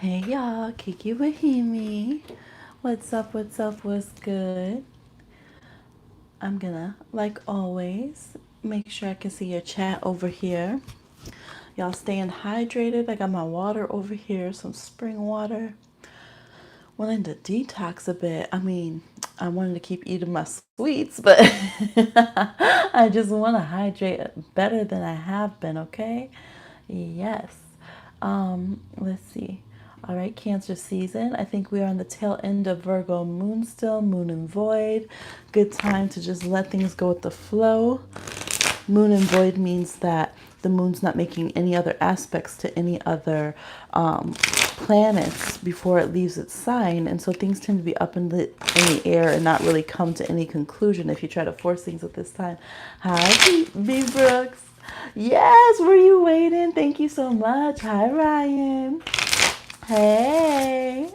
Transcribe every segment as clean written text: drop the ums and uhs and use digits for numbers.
Hey y'all, Kiki with Hemi. What's up, what's good? I'm gonna, like always, make sure I can see your chat over here. Y'all staying hydrated. I got my water over here, some spring water. Wanted to detox a bit. I mean, I wanted to keep eating my sweets, but I just want to hydrate better than I have been, okay? Yes. Let's see. All right, Cancer season. I think we are on the tail end of Virgo moon still, moon and void. Good time to just let things go with the flow. Moon and void means that the moon's not making any other aspects to any other planets before it leaves its sign. And so things tend to be up in the air and not really come to any conclusion if you try to force things at this time. Hi, B. Brooks. Yes, were you waiting? Thank you so much. Hi, Ryan. Hey.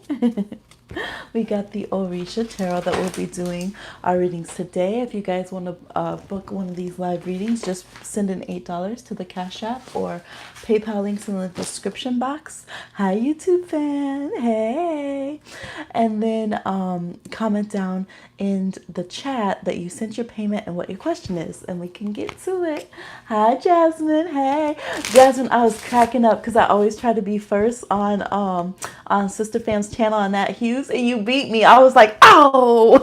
We got the Orisha Tarot that we'll be doing our readings today. If you guys want to book one of these live readings, just send in $8 to the Cash App or PayPal links in the description box. Hi, YouTube fan. Hey. And then comment down in the chat that you sent your payment and what your question is, and we can get to it. Hi, Jasmine. Hey. Jasmine, I was cracking up because I always try to be first on Sister Fam's channel on that Hughes, and you beat me. I was like, oh.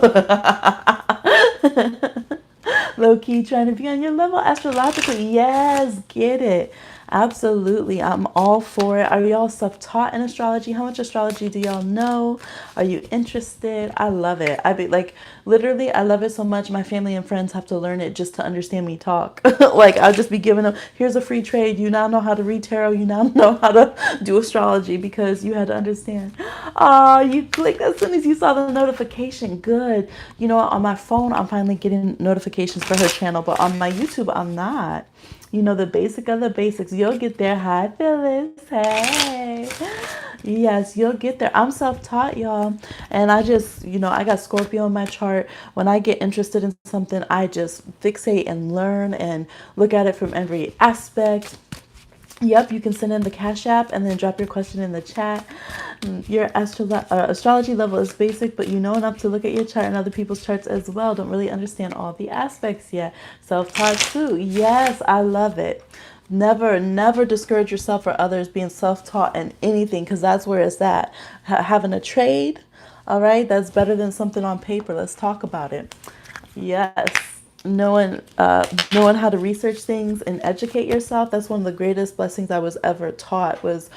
Low key trying to be on your level astrologically. Yes, get it. Absolutely. I'm all for it. Are y'all self-taught in astrology? How much astrology do y'all know? Are you interested? I love it. I be like, literally, I love it so much. My family and friends have to learn it just to understand me talk. Like, I'll just be giving them, here's a free trade. You now know how to read tarot. You now know how to do astrology because you had to understand. Oh, you clicked as soon as you saw the notification. Good. You know, on my phone, I'm finally getting notifications for her channel, but on my YouTube, I'm not. You know, the basic of the basics. You'll get there. Hi, Phyllis. Hey. Yes, you'll get there. I'm self-taught, y'all. And I just, I got Scorpio in my chart. When I get interested in something, I just fixate and learn and look at it from every aspect. Yep, you can send in the Cash App and then drop your question in the chat. Your astrology level is basic, but you know enough to look at your chart and other people's charts as well. Don't really understand all the aspects yet. Self-taught too. Yes, I love it. Never discourage yourself or others being self-taught in anything, because that's where it's at. Having a trade, all right, that's better than something on paper. Let's talk about it. Yes. Knowing how to research things and educate yourself, that's one of the greatest blessings I was ever taught, was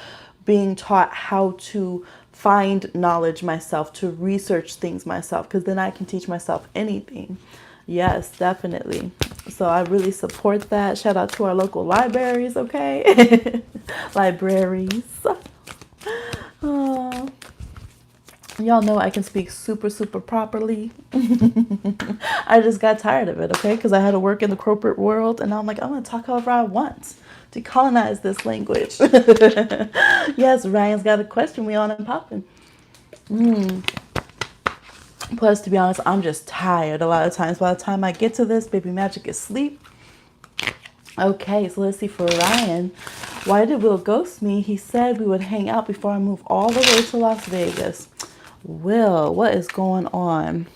being taught how to find knowledge myself, to research things myself, because then I can teach myself anything. Yes, definitely. So I really support that. Shout out to our local libraries, okay? Libraries. Oh, y'all know I can speak super properly. I just got tired of it, okay? Because I had to work in the corporate world, and now I'm like, I'm going to talk however I want. Decolonize this language. Yes, Ryan's got a question. We on and popping. Plus, to be honest, I'm just tired a lot of times. By the time I get to this, baby magic is asleep. Okay, so let's see for Ryan. Why did Will ghost me? He said we would hang out before I move all the way to Las Vegas. Will, what is going on?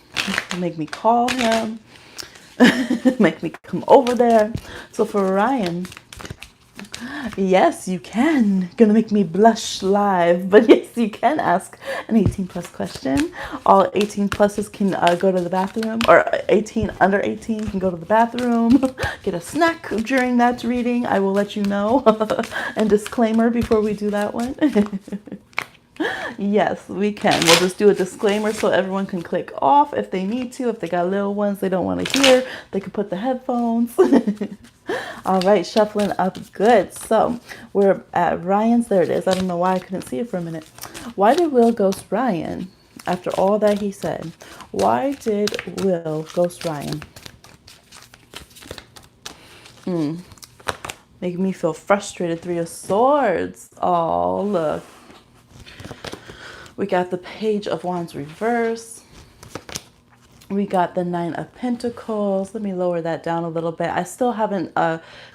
Make me call him. Make me come over there. So for Ryan, yes, you can. Gonna make me blush live, but yes, you can ask an 18 plus question. All 18 pluses can go to the bathroom, or 18 under 18 can go to the bathroom. Get a snack during that reading. I will let you know. And disclaimer before we do that one. Yes, we can. We'll just do a disclaimer so everyone can click off if they need to. If they got little ones they don't want to hear, they can put the headphones. All right, shuffling up good. So we're at Ryan's. There it is. I don't know why I couldn't see it for a minute. Why did Will ghost Ryan after all that he said? Why did Will ghost Ryan? Making me feel frustrated. Three of Swords. Oh, look. We got the Page of Wands reverse. We got the Nine of Pentacles. Let me lower that down a little bit. I still haven't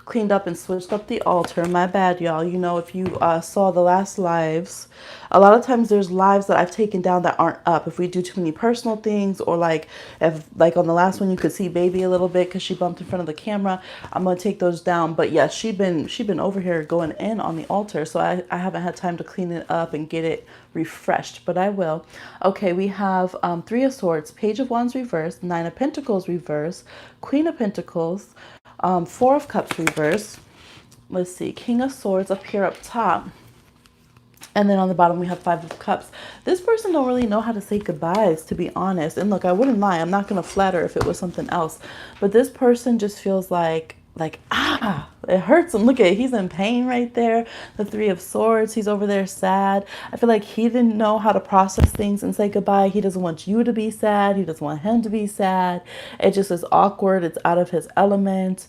cleaned up and switched up the altar. My bad, y'all. You know, if you saw the last lives, a lot of times there's lives that I've taken down that aren't up. If we do too many personal things, or like if like on the last one you could see baby a little bit because she bumped in front of the camera, I'm gonna take those down. But yeah, she been over here going in on the altar, so I haven't had time to clean it up and get it refreshed, but I will. Okay, we have Three of Swords, Page of Wands reversed, Nine of Pentacles reversed, Queen of Pentacles, Four of Cups reversed. Let's see, King of Swords up here up top. And then on the bottom, we have Five of Cups. This person don't really know how to say goodbyes, to be honest. And look, I wouldn't lie. I'm not going to flatter if it was something else. But this person just feels like, it hurts him. Look at it. He's in pain right there. The Three of Swords. He's over there sad. I feel like he didn't know how to process things and say goodbye. He doesn't want you to be sad. He doesn't want him to be sad. It just is awkward. It's out of his element.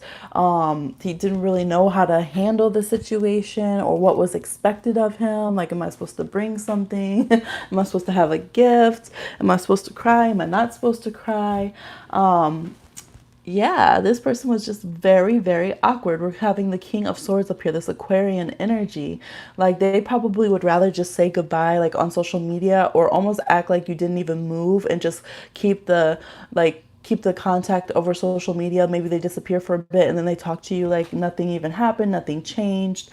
He didn't really know how to handle the situation or what was expected of him. Like, am I supposed to bring something? Am I supposed to have a gift? Am I supposed to cry? Am I not supposed to cry? Yeah, this person was just very, very awkward. We're having the King of Swords up here, this Aquarian energy. Like, they probably would rather just say goodbye, like on social media, or almost act like you didn't even move and just keep the contact over social media. Maybe they disappear for a bit and then they talk to you like nothing even happened, nothing changed.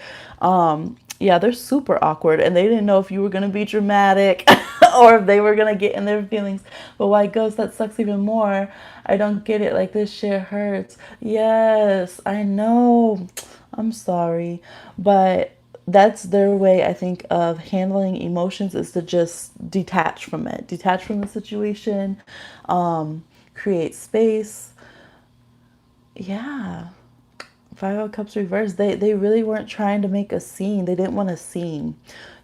Yeah, they're super awkward, and they didn't know if you were going to be dramatic or if they were going to get in their feelings. But White Ghost, that sucks even more. I don't get it. Like, this shit hurts. Yes, I know. I'm sorry. But that's their way, I think, of handling emotions, is to just detach from it. Detach from the situation. Create space. Yeah. Five of Cups reversed. They really weren't trying to make a scene. They didn't want a scene.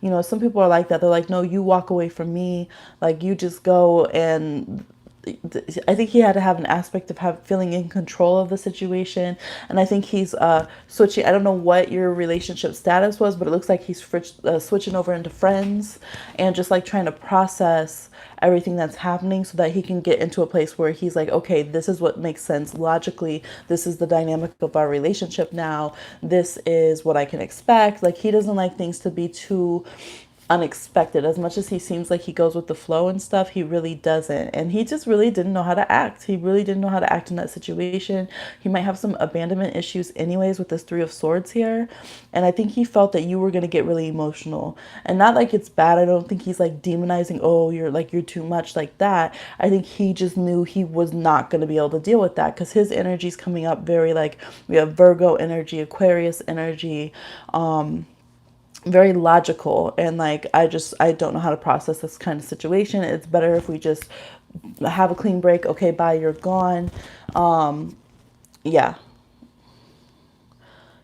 You know, some people are like that. They're like, no, you walk away from me. Like, you just go. And I think he had to have an aspect of feeling in control of the situation. And I think he's switching. I don't know what your relationship status was, but it looks like he's switching over into friends and just like trying to process everything that's happening so that he can get into a place where he's like, okay, this is what makes sense logically. This is the dynamic of our relationship now. This is what I can expect. Like, he doesn't like things to be too unexpected. As much as he seems like he goes with the flow and stuff, he really doesn't. And he just really didn't know how to act. He really didn't know how to act in that situation. He might have some abandonment issues anyways with this Three of Swords here. And I think he felt that you were going to get really emotional. And not like it's bad. I don't think he's like demonizing, oh, you're too much, like that. I think he just knew he was not going to be able to deal with that, because his energy is coming up very, like, we have Virgo energy, Aquarius energy, very logical. And like, I don't know how to process this kind of situation. It's better if we just have a clean break. Okay, bye, you're gone. Yeah.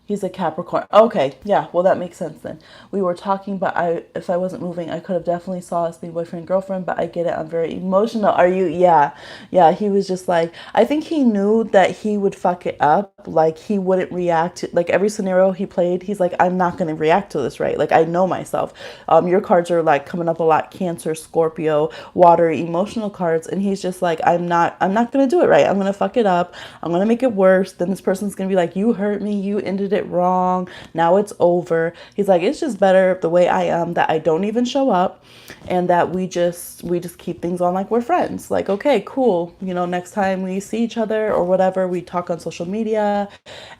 He's a Capricorn. Okay, yeah, well, that makes sense then. We were talking, but if I wasn't moving, I could have definitely saw us being boyfriend, girlfriend, but I get it. I'm very emotional. Are you? Yeah. Yeah, he was just like, I think he knew that he would fuck it up. Like, he wouldn't react to, like, every scenario he played, he's like, I'm not going to react to this, right? Like, I know myself. Your cards are like coming up a lot: Cancer, Scorpio, water, emotional cards. And he's just like, I'm not going to do it right. I'm going to fuck it up. I'm going to make it worse. Then this person's going to be like, you hurt me. You ended it wrong. Now it's over. He's like, it's just better the way I am, that I don't even show up, and that we just keep things on like we're friends. Like, okay, cool. You know, next time we see each other or whatever, we talk on social media,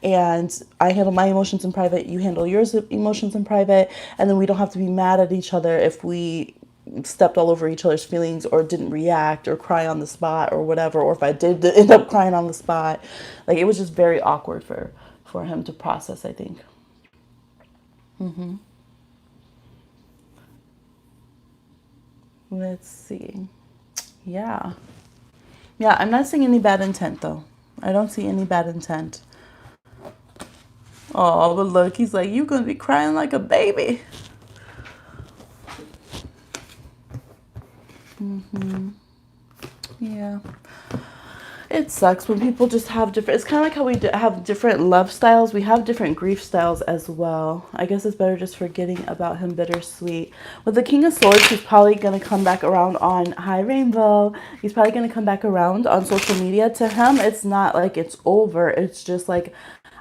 and I handle my emotions in private, you handle yours emotions in private, and then we don't have to be mad at each other if we stepped all over each other's feelings or didn't react or cry on the spot or whatever, or if I did end up crying on the spot. Like, it was just very awkward for him to process, I think. Let's see. Yeah. Yeah, I'm not seeing any bad intent, though. I don't see any bad intent. Oh, but look, he's like, you're going to be crying like a baby. Yeah. It sucks when people just have different, it's kind of like how we have different love styles. We have different grief styles as well. I guess it's better just forgetting about him. Bittersweet. With the King of Swords, he's probably going to come back around on, hi Rainbow. He's probably going to come back around on social media. To him, it's not like it's over. It's just like,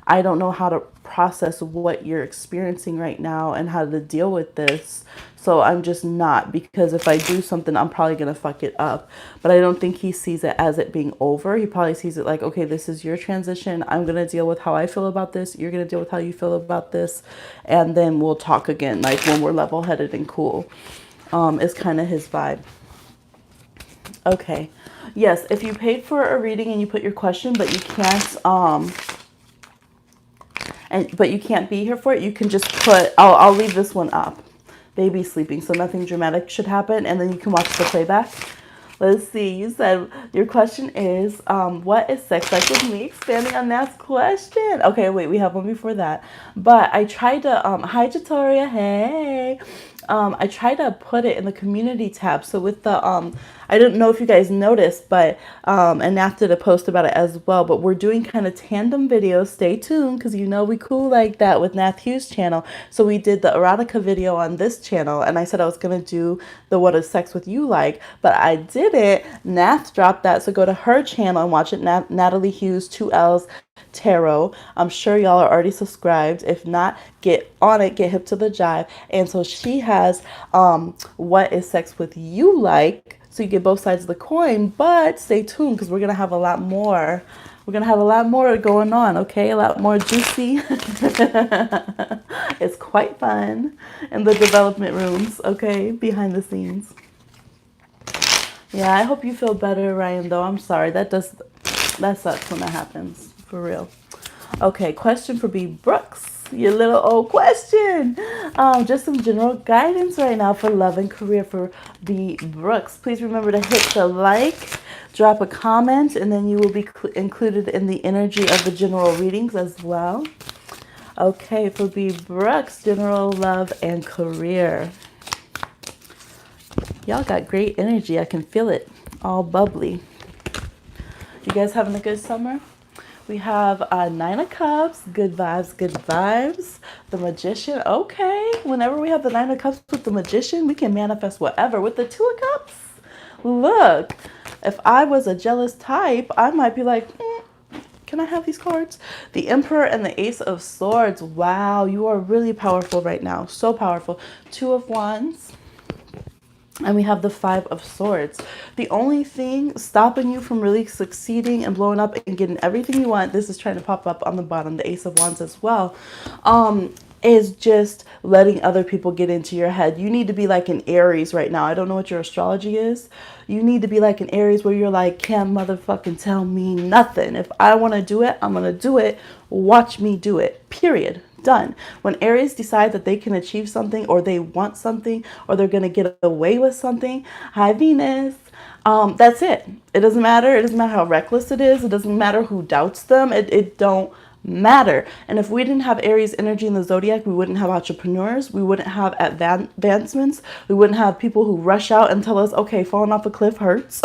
I don't know how to process what you're experiencing right now and how to deal with this. So I'm just not, because if I do something, I'm probably going to fuck it up. But I don't think he sees it as it being over. He probably sees it like, okay, this is your transition. I'm going to deal with how I feel about this. You're going to deal with how you feel about this. And then we'll talk again, like when we're level headed and cool. Is kind of his vibe. Okay. Yes, if you paid for a reading and you put your question, but you can't, but you can't be here for it, you can just put, I'll leave this one up. Baby sleeping, so nothing dramatic should happen, and then you can watch the playback. Let's see, you said your question is, what is sex like with me? Expanding on that question. Okay, wait, we have one before that. But I tried to, hi Jatoria, hey. I try to put it in the community tab. So with the, I don't know if you guys noticed, but, and Nath did a post about it as well, but we're doing kind of tandem videos. Stay tuned, because you know we cool like that with Nath Hughes' channel. So we did the erotica video on this channel, and I said I was going to do the what is sex with you like, but I didn't. Nath dropped that, so go to her channel and watch it. Natalie Hughes, 2L's Tarot. I'm sure y'all are already subscribed. If not, get on it, get hip to the jive. And so she has what is sex with you like, so you get both sides of the coin. But stay tuned, because we're gonna have a lot more. We're gonna have a lot more going on, okay? A lot more juicy. It's quite fun in the development rooms, okay? Behind the scenes. Yeah, I hope you feel better, Ryan, though. I'm sorry. That sucks when that happens. For real. Okay, question for B. Brooks. Your little old question. Just some general guidance right now for love and career for B. Brooks. Please remember to hit the like, drop a comment, and then you will be included in the energy of the general readings as well. Okay, for B. Brooks, general love and career. Y'all got great energy. I can feel it. All bubbly. You guys having a good summer? We have Nine of Cups, good vibes, good vibes. The Magician, okay. Whenever we have the Nine of Cups with the Magician, we can manifest whatever. With the Two of Cups, look, if I was a jealous type, I might be like, can I have these cards? The Emperor and the Ace of Swords. Wow, you are really powerful right now. So powerful. Two of Wands. And we have the Five of Swords. The only thing stopping you from really succeeding and blowing up and getting everything you want, this is trying to pop up on the bottom, the Ace of Wands as well, is just letting other people get into your head. You need to be like an Aries right now. I don't know what your astrology is. You need to be like an Aries where you're like, can't motherfucking tell me nothing. If I want to do it, I'm going to do it. Watch me do it. Period. Done. When Aries decide that they can achieve something, or they want something, or they're going to get away with something, hi Venus, that's it. It doesn't matter. It doesn't matter how reckless it is. It doesn't matter who doubts them. It don't matter. And if we didn't have Aries energy in the zodiac, we wouldn't have entrepreneurs, we wouldn't have advancements, we wouldn't have people who rush out and tell us, okay, falling off a cliff hurts.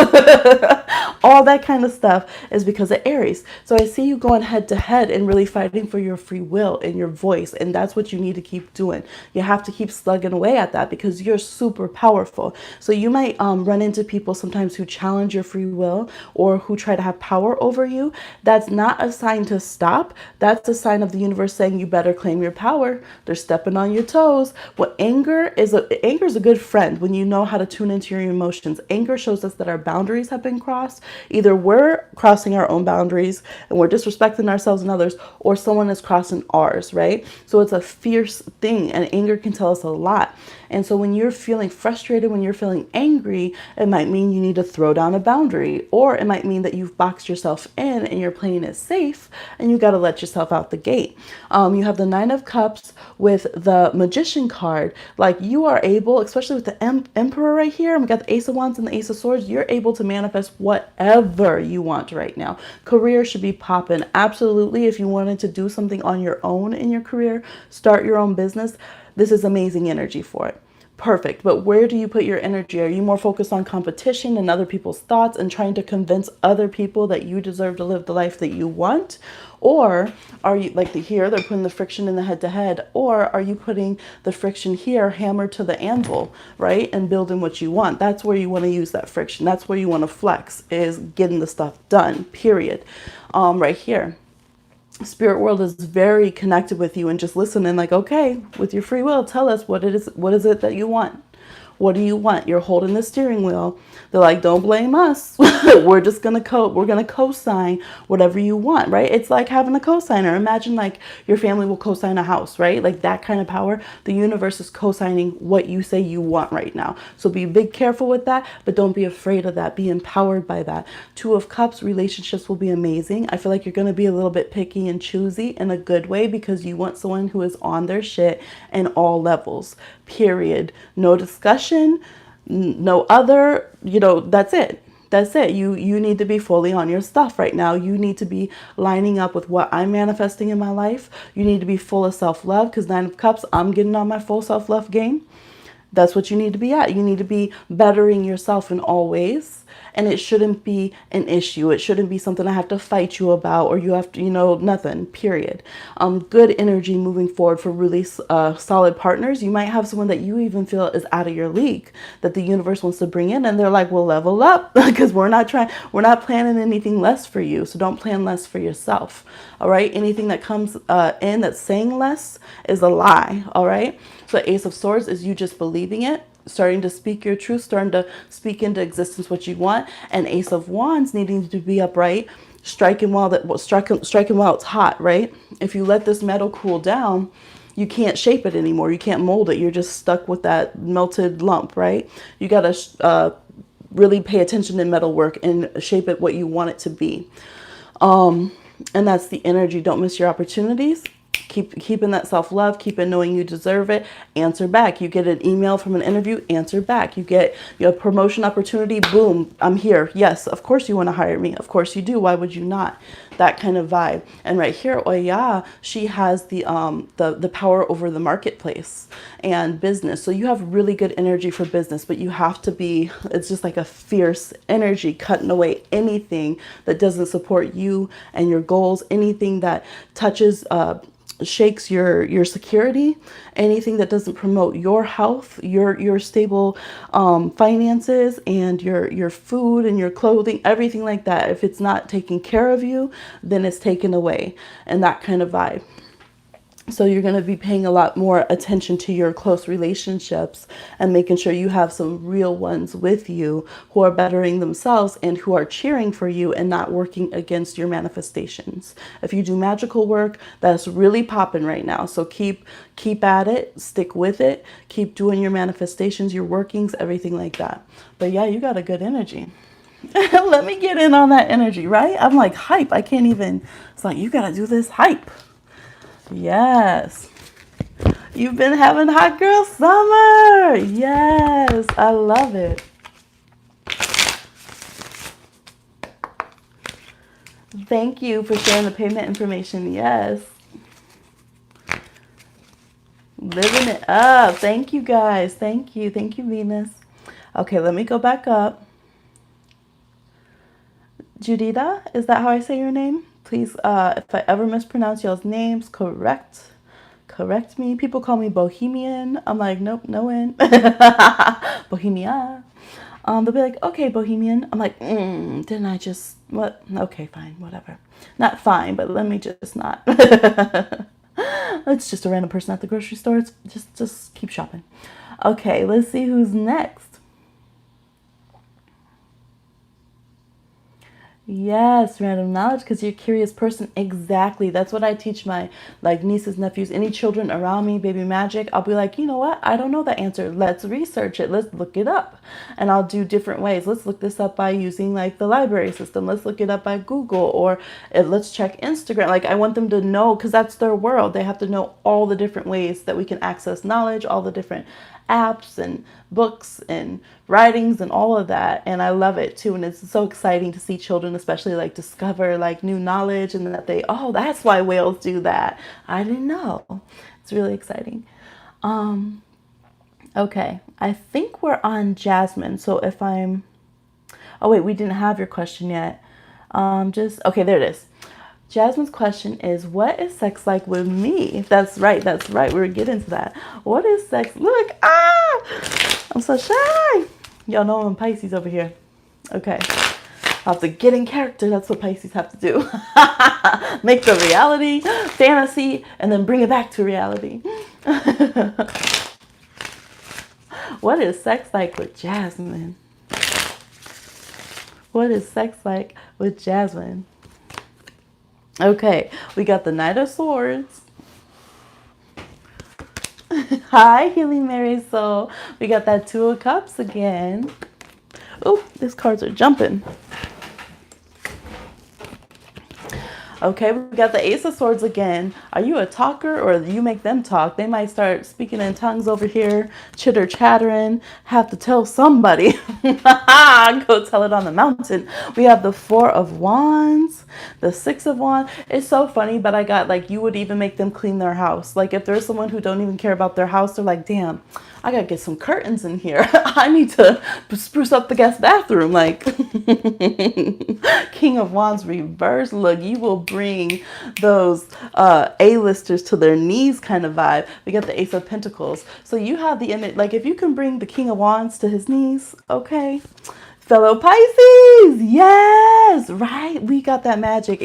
All that kind of stuff is because of Aries. So I see you going head to head and really fighting for your free will and your voice, and that's what you need to keep doing. You have to keep slugging away at that, because you're super powerful. So you might run into people sometimes who challenge your free will, or who try to have power over you. That's not a sign to stop. That's a sign of the universe saying you better claim your power. They're stepping on your toes. Well, anger is a good friend when you know how to tune into your emotions. Anger shows us that our boundaries have been crossed. Either we're crossing our own boundaries and we're disrespecting ourselves and others, or someone is crossing ours, right? So it's a fierce thing, and anger can tell us a lot. And so when you're feeling frustrated, when you're feeling angry, it might mean you need to throw down a boundary, or it might mean that you've boxed yourself in and you're playing it safe and you got to let yourself out the gate. You have the Nine of Cups with the Magician card. Like, you are able, especially with the Emperor right here, and we got the Ace of Wands and the Ace of Swords, you're able to manifest whatever you want right now. Career should be popping. Absolutely. If you wanted to do something on your own in your career, start your own business, this is amazing energy for it. Perfect. But where do you put your energy? Are you more focused on competition and other people's thoughts and trying to convince other people that you deserve to live the life that you want? Or are you, like here, they're putting the friction in the head to head, or are you putting the friction here, hammer to the anvil, right? And building what you want. That's where you want to use that friction. That's where you want to flex, is getting the stuff done, period. Right here. Spirit world is very connected with you and just listening, like, okay, with your free will, tell us what it is. What is it that you want? What do you want? You're holding the steering wheel. They're like, don't blame us. We're just going to we're going to co-sign whatever you want, right? It's like having a co-signer. Imagine like your family will co-sign a house, right? Like that kind of power. The universe is co-signing what you say you want right now. So be big careful with that, but don't be afraid of that. Be empowered by that. Two of Cups, relationships will be amazing. I feel like you're going to be a little bit picky and choosy in a good way because you want someone who is on their shit in all levels, period. No discussion, no other, that's it. That's it. You need to be fully on your stuff right now. You need to be lining up with what I'm manifesting in my life. You need to be full of self-love because 9 of Cups, I'm getting on my full self-love game. That's what you need to be at. You need to be bettering yourself in all ways. And it shouldn't be an issue. It shouldn't be something I have to fight you about or you have to, nothing, period. Good energy moving forward for really solid partners. You might have someone that you even feel is out of your league that the universe wants to bring in. And they're like, well, level up because we're not planning anything less for you. So don't plan less for yourself. All right. Anything that comes in that's saying less is a lie. All right. So Ace of Swords is you just believing it, starting to speak your truth, starting to speak into existence what you want. And Ace of Wands needing to be upright, striking while it's hot, right? If you let this metal cool down, you can't shape it anymore. You can't mold it. You're just stuck with that melted lump, right? You got to really pay attention to metal work and shape it what you want it to be. And that's the energy. Don't miss your opportunities. Keeping that self-love, keep it knowing you deserve it, answer back. You get an email from an interview, answer back. You get your promotion opportunity, boom, I'm here. Yes, of course you want to hire me. Of course you do. Why would you not? That kind of vibe. And right here, Oya, she has the power over the marketplace and business. So you have really good energy for business, but you have to be, it's just like a fierce energy cutting away anything that doesn't support you and your goals, anything that touches shakes your security, anything that doesn't promote your health, your stable finances and your food and your clothing, everything like that. If it's not taking care of you, then it's taken away, and that kind of vibe. So you're going to be paying a lot more attention to your close relationships and making sure you have some real ones with you who are bettering themselves and who are cheering for you and not working against your manifestations. If you do magical work, that's really popping right now. So keep at it, stick with it, keep doing your manifestations, your workings, everything like that. But yeah, you got a good energy. Let me get in on that energy, right? I'm like hype. I can't even, it's like, you got to do this hype. Yes. You've been having hot girl summer. Yes. I love it. Thank you for sharing the payment information. Yes. Living it up. Thank you guys. Thank you. Thank you, Venus. Okay, let me go back up. Judita, is that how I say your name? Please, if I ever mispronounce y'all's names, correct me. People call me Bohemian. I'm like, nope, no in. Bohemia. They'll be like, okay, Bohemian. I'm like, didn't I just, what? Okay, fine, whatever. Not fine, but let me just not. It's just a random person at the grocery store. It's just keep shopping. Okay, let's see who's next. Yes, random knowledge, because you're a curious person. Exactly. That's what I teach my nieces, nephews, any children around me, baby magic. I'll be like, you know what? I don't know the answer. Let's research it. Let's look it up. And I'll do different ways. Let's look this up by using the library system. Let's look it up by Google, or let's check Instagram. I want them to know, because that's their world. They have to know all the different ways that we can access knowledge, all the different apps and books and writings and all of that. And I love it too. And it's so exciting to see children especially discover new knowledge, and that that's why whales do that. I didn't know. It's really exciting. Okay, I think we're on Jasmine. So if I'm, oh wait, we didn't have your question yet. Okay, there it is. Jasmine's question is, what is sex like with me? That's right. We're getting to that. What is sex? Look, I'm so shy. Y'all know I'm Pisces over here. Okay. have to get in character. That's what Pisces have to do. Make the reality fantasy and then bring it back to reality. What is sex like with Jasmine? What is sex like with Jasmine? Okay, we got the Knight of Swords. Hi, Healing Mary Soul. We got that Two of Cups again. Oh, these cards are jumping. Okay, we got the Ace of Swords again. Are you a talker or you make them talk? They might start speaking in tongues over here, chitter chattering, have to tell somebody. Go tell it on the mountain. We have the Four of Wands, the Six of Wands. It's so funny, but I got like, you would even make them clean their house. Like if there's someone who don't even care about their house, they're like, damn, I gotta get some curtains in here. I need to spruce up the guest bathroom. Like King of Wands reverse. Look, you will bring those A-listers to their knees kind of vibe. We got the Ace of Pentacles. So you have the image, like if you can bring the King of Wands to his knees, okay. Fellow Pisces, yes, right. We got that magic.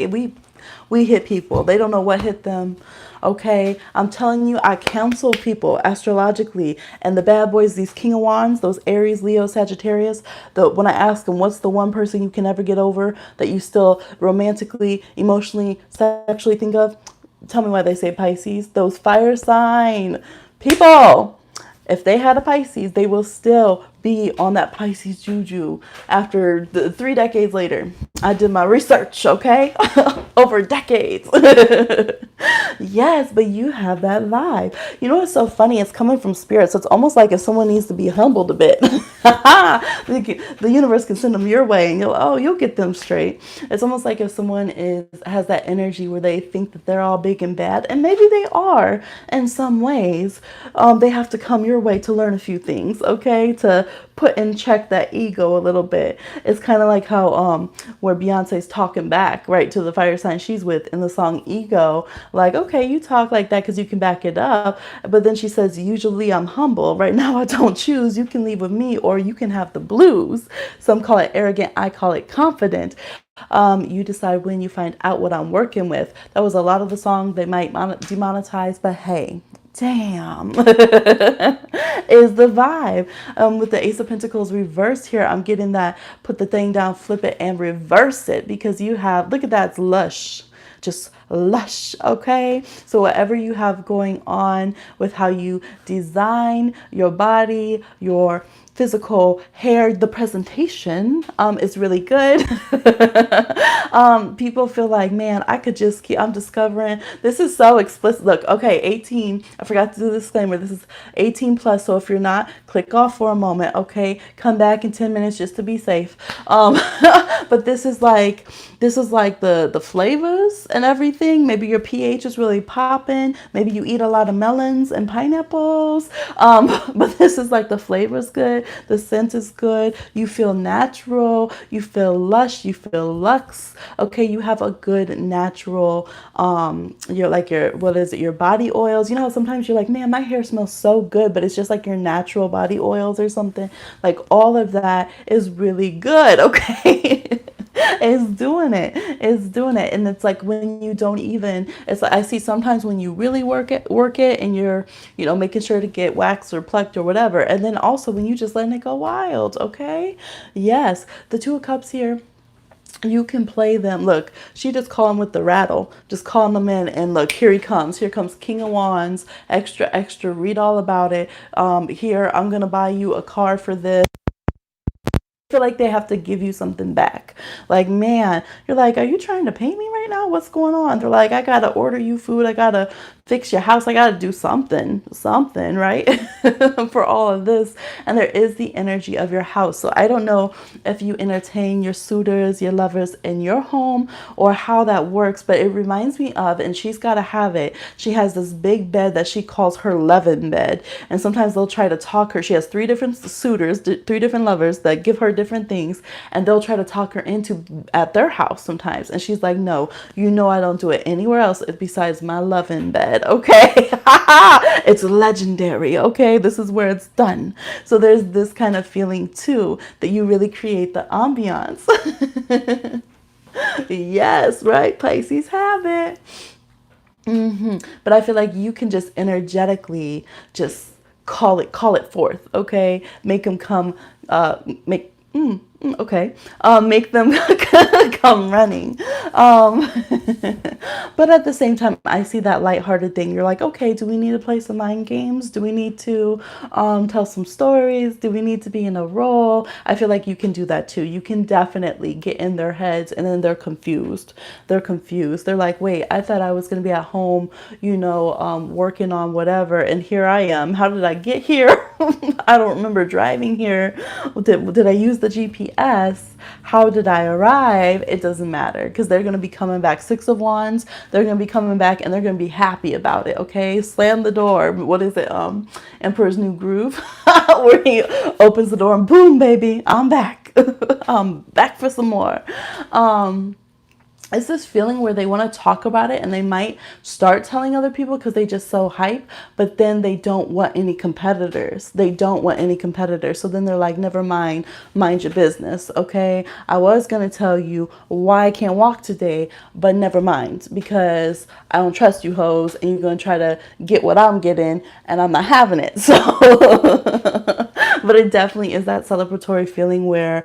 We hit people. They don't know what hit them. Okay, I'm telling you, I counsel people astrologically, and the bad boys, these King of Wands, those Aries, Leo, Sagittarius, when I ask them, what's the one person you can never get over that you still romantically, emotionally, sexually think of? Tell me why they say Pisces. Those fire sign people. If they had a Pisces, they will still be on that Pisces juju after 3 decades later. I did my research, okay? Over decades. Yes, but you have that vibe. You know what's so funny? It's coming from spirit. So it's almost like if someone needs to be humbled a bit, the universe can send them your way and you'll get them straight. It's almost like if someone has that energy where they think that they're all big and bad, and maybe they are in some ways. They have to come your way to learn a few things, okay? To put in check that ego a little bit. It's kind of like how where Beyonce's talking back, right, to the fire sign she's with in the song Ego. Like, okay, you talk like that because you can back it up. But then she says, usually I'm humble. Right now I don't choose. You can leave with me or you can have the blues. Some call it arrogant. I call it confident. You decide when you find out what I'm working with. That was a lot of the song they might demonetize, but hey, damn, is the vibe. With the Ace of Pentacles reversed here, I'm getting that put the thing down, flip it, and reverse it, because you have, look at that, it's lush. Just lush, okay? So whatever you have going on with how you design your body, your physical hair, the presentation is really good. People feel like, man, I could just keep, I'm discovering, this is so explicit. Look, okay, 18, I forgot to do the disclaimer. This is 18 plus. So if you're not, click off for a moment, okay? Come back in 10 minutes just to be safe. But this is like the flavors and everything. Maybe your pH is really popping. Maybe you eat a lot of melons and pineapples. But this is like the flavor's good. The scent is good. You feel natural. You feel lush. You feel luxe. Okay, you have a good natural, your body oils. You know, sometimes you're like, man, my hair smells so good, but it's just like your natural body oils or something. Like all of that is really good, okay? It's doing it. And it's like when you don't even, it's like I see sometimes when you really work it and you're, making sure to get waxed or plucked or whatever. And then also when you just letting it go wild, okay? Yes, the Two of Cups here. You can play them. Look, she just called him with the rattle, just calling them in, and look, here he comes. Here comes King of Wands, extra, extra, read all about it. Here, I'm going to buy you a car for this. Feel like they have to give you something back. Like, man, you're like, are you trying to pay me right now? What's going on? They're like, I gotta order you food, I gotta fix your house, I gotta do something, right? For all of this. And there is the energy of your house. So I don't know if you entertain your suitors, your lovers in your home, or how that works, but it reminds me of, and she's gotta have it, she has this big bed that she calls her loving bed. And sometimes they'll try to talk her. She has 3 different suitors, 3 different lovers that give her different different things, and they'll try to talk her into at their house sometimes. And she's like, no, you know I don't do it anywhere else besides my loving bed, okay? It's legendary, okay? This is where it's done. So there's this kind of feeling too, that you really create the ambiance. Yes, right? Pisces have it. But I feel like you can just energetically just call it forth, okay? Make them come, make them come running. Um, but at the same time, I see that lighthearted thing. You're like, okay, do we need to play some mind games? Do we need to tell some stories? Do we need to be in a role? I feel like you can do that too. You can definitely get in their heads, and then they're confused. They're confused. They're like, wait, I thought I was going to be at home, working on whatever, and here I am. How did I get here? I don't remember driving here. Did I use the GPS? How did I arrive? It doesn't matter, because they're going to be coming back. Six of Wands, they're going to be coming back, and they're going to be happy about it, okay? Slam the door. What is it? Emperor's New Groove, where he opens the door and boom, baby, I'm back. I'm back for some more. It's this feeling where they want to talk about it, and they might start telling other people because they just so hype, but then they don't want any competitors. They don't want any competitors. So then they're like, never mind, mind your business. Okay. I was going to tell you why I can't walk today, but never mind, because I don't trust you hoes, and you're going to try to get what I'm getting, and I'm not having it. So, but it definitely is that celebratory feeling where,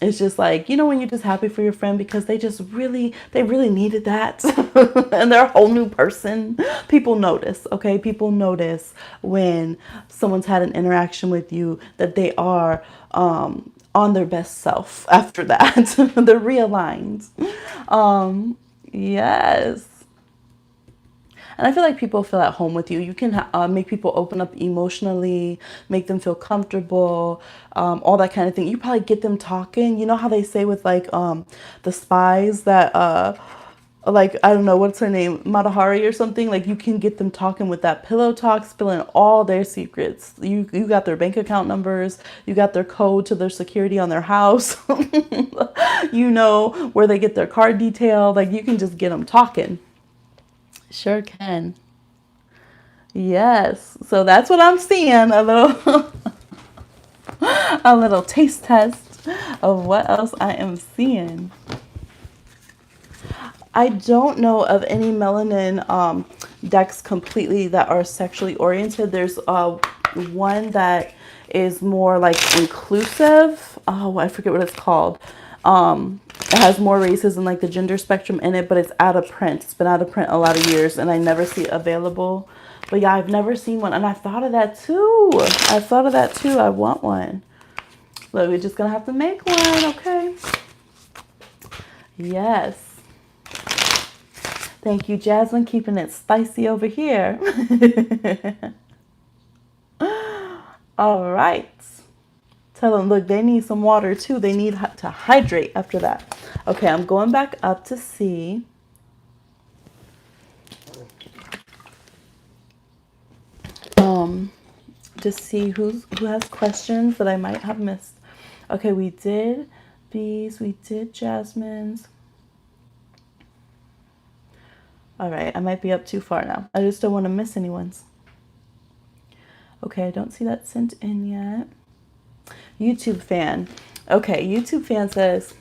it's just like, when you're just happy for your friend because they really needed that. And they're a whole new person. People notice, okay? People notice when someone's had an interaction with you that they are on their best self after that. They're realigned. Yes. And I feel like people feel at home with you. You can make people open up emotionally, make them feel comfortable, all that kind of thing. You probably get them talking. You know how they say with like the spies that like, I don't know, what's her name? Matahari or something. Like, you can get them talking with that pillow talk, spilling all their secrets. You got their bank account numbers. You got their code to their security on their house. You know where they get their card detail. Like, you can just get them talking. Sure can. Yes. So that's what I'm seeing. A little a little taste test of what else I am seeing. I don't know of any melanin decks completely that are sexually oriented. There's one that is more like inclusive. Oh, I forget what it's called. It has more races and like the gender spectrum in it, but it's out of print. It's been out of print a lot of years, and I never see it available. But yeah, I've never seen one, and I thought of that too. I want one. Look, we're just gonna have to make one, okay? Yes. Thank you, Jasmine, keeping it spicy over here. All right. Tell them, look, they need some water too. They need to hydrate after that. Okay, I'm going back up to see. To see who has questions that I might have missed. Okay, we did these. We did Jasmine's. All right, I might be up too far now. I just don't want to miss anyone's. Okay, I don't see that sent in yet. YouTube fan. Okay, YouTube fan says,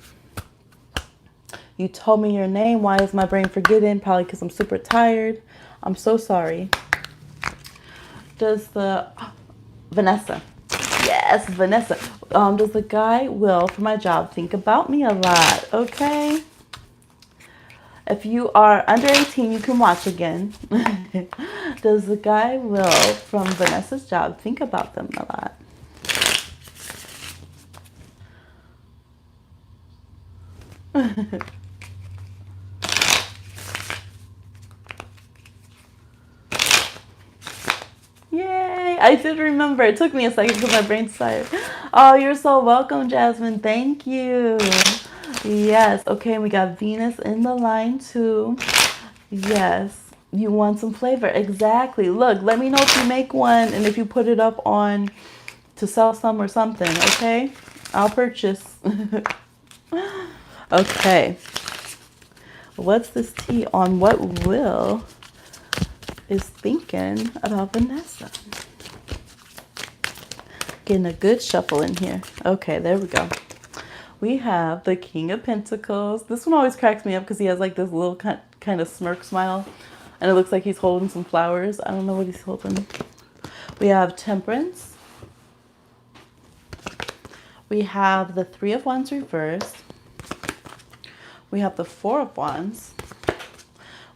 you told me your name. Why is my brain forgetting? Probably because I'm super tired. I'm so sorry. Does the... Vanessa. Yes, Vanessa. Does the guy Will for my job think about me a lot? Okay. If you are under 18, you can watch again. Does the guy Will from Vanessa's job think about them a lot? Yay! I did remember. It took me a second because my brain's tired. Oh, you're so welcome, Jasmine. Thank you. Yes. Okay, we got Venus in the line too. Yes. You want some flavor. Exactly. Look, let me know if you make one and if you put it up on to sell some or something, okay? I'll purchase. Okay. What's this tea on what Will is thinking about Vanessa? Getting a good shuffle in here. Okay, there we go. We have the King of Pentacles. This one always cracks me up because he has like this little kind of smirk smile. And it looks like he's holding some flowers. I don't know what he's holding. We have Temperance. We have the Three of Wands reversed. We have the Four of Wands.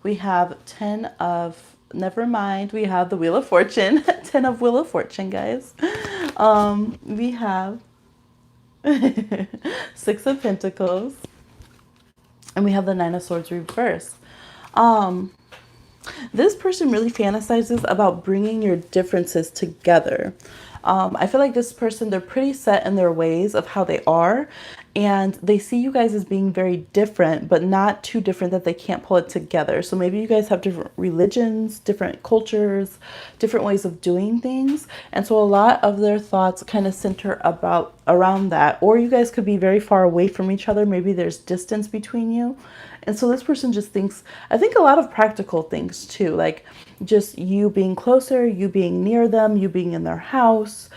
We have 10 of, never mind, we have the Wheel of Fortune. 10 of Wheel of Fortune, guys. We have 6 of Pentacles. And we have the Nine of Swords reversed. This person really fantasizes about bringing your differences together. I feel like this person, they're pretty set in their ways of how they are. And they see you guys as being very different, but not too different that they can't pull it together. So maybe you guys have different religions, different cultures, different ways of doing things. And so a lot of their thoughts kind of center around that. Or you guys could be very far away from each other. Maybe there's distance between you. And so this person just thinks, I think a lot of practical things too, like just you being closer, you being near them, you being in their house.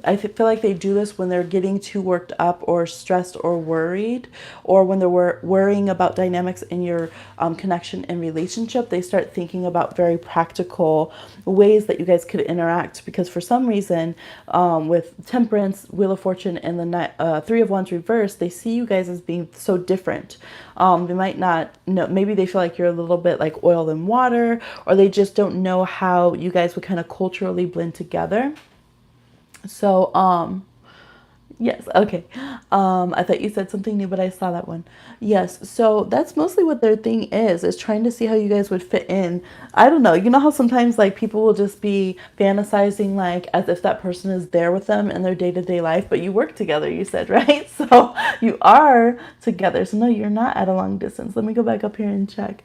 I feel like they do this when they're getting too worked up or stressed or worried, or when they're worrying about dynamics in your connection and relationship. They start thinking about very practical ways that you guys could interact, because for some reason with Temperance, Wheel of Fortune, and the Three of Wands reversed, they see you guys as being so different. They might not know, maybe they feel like you're a little bit like oil and water, or they just don't know how you guys would kind of culturally blend together. So, yes, okay. I thought you said something new, but I saw that one. Yes, so that's mostly what their thing is trying to see how you guys would fit in. I don't know. You know how sometimes like people will just be fantasizing like as if that person is there with them in their day-to-day life, but you work together, you said, right? So you are together. So no, you're not at a long distance. Let me go back up here and check.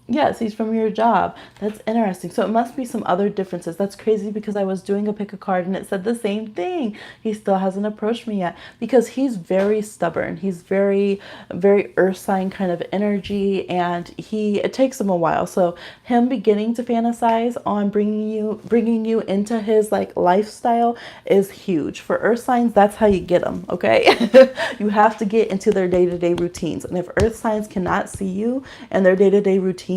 Yes, he's from your job. That's interesting. So it must be some other differences. That's crazy because I was doing a pick a card and it said the same thing. He still hasn't approached me yet because he's very stubborn. He's very, very earth sign kind of energy, and it takes him a while. So him beginning to fantasize on bringing you into his like lifestyle is huge. For earth signs, that's how you get them. Okay. You have to get into their day-to-day routines. And if earth signs cannot see you and their day-to-day routines,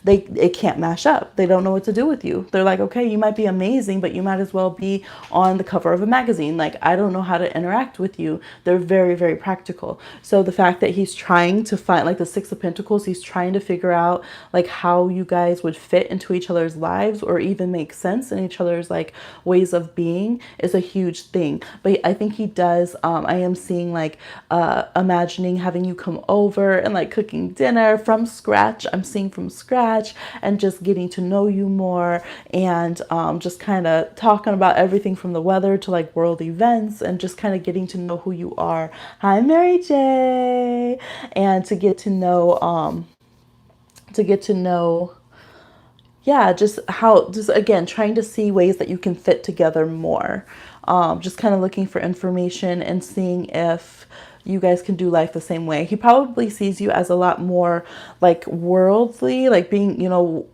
it can't mash up. They don't know what to do with you. They're like, okay, you might be amazing, but you might as well be on the cover of a magazine. Like, I don't know how to interact with you. They're very, very practical. So the fact that he's trying to find, like the Six of Pentacles, he's trying to figure out like how you guys would fit into each other's lives or even make sense in each other's like ways of being is a huge thing. But I think he does. I am seeing like imagining having you come over and like cooking dinner from scratch. I'm seeing from scratch and just getting to know you more, and just kind of talking about everything from the weather to like world events, and just kind of getting to know who you are. Hi, Mary J. And to get to know yeah, just again, trying to see ways that you can fit together more. Just kind of looking for information and seeing if you guys can do life the same way. He probably sees you as a lot more like worldly, like being,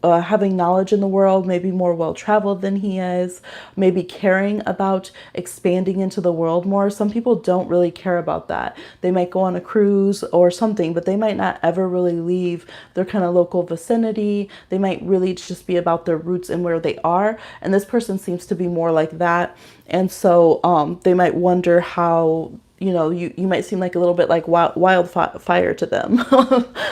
having knowledge in the world, maybe more well-traveled than he is, maybe caring about expanding into the world more. Some people don't really care about that. They might go on a cruise or something, but they might not ever really leave their kind of local vicinity. They might really just be about their roots and where they are. And this person seems to be more like that. And so they might wonder how, you might seem like a little bit like wildfire to them.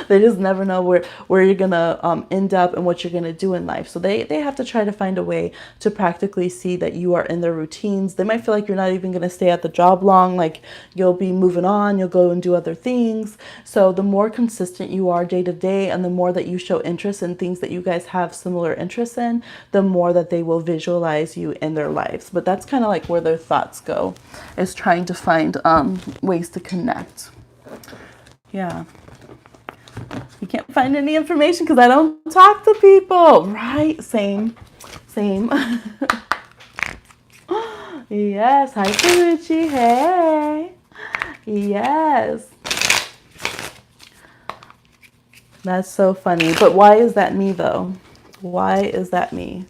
They just never know where you're going to end up and what you're going to do in life. So they have to try to find a way to practically see that you are in their routines. They might feel like you're not even going to stay at the job long, like you'll be moving on, you'll go and do other things. So the more consistent you are day to day, and the more that you show interest in things that you guys have similar interests in, the more that they will visualize you in their lives. But that's kind of like where their thoughts go, is trying to find ways to connect. Yeah. You can't find any information because I don't talk to people, right? Same. Yes. Hi, Karuchi. Hey. Yes. That's so funny. But why is that me, though? Why is that me?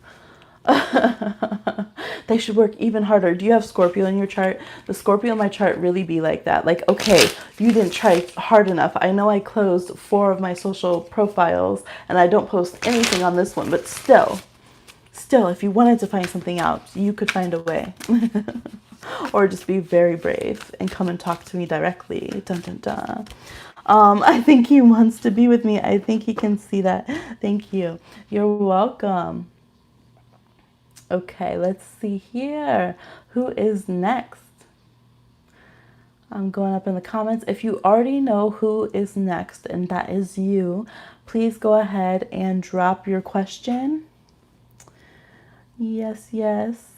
They should work even harder. Do you have Scorpio in your chart? The Scorpio in my chart really be like that. Like, okay, you didn't try hard enough. I know I closed 4 of my social profiles and I don't post anything on this one, but still, if you wanted to find something out, you could find a way. Or just be very brave and come and talk to me directly. Dun, dun, dun. I think he wants to be with me. I think he can see that. Thank you. You're welcome. Okay, let's see here. Who is next? I'm going up in the comments. If you already know who is next, and that is you, please go ahead and drop your question. Yes, yes.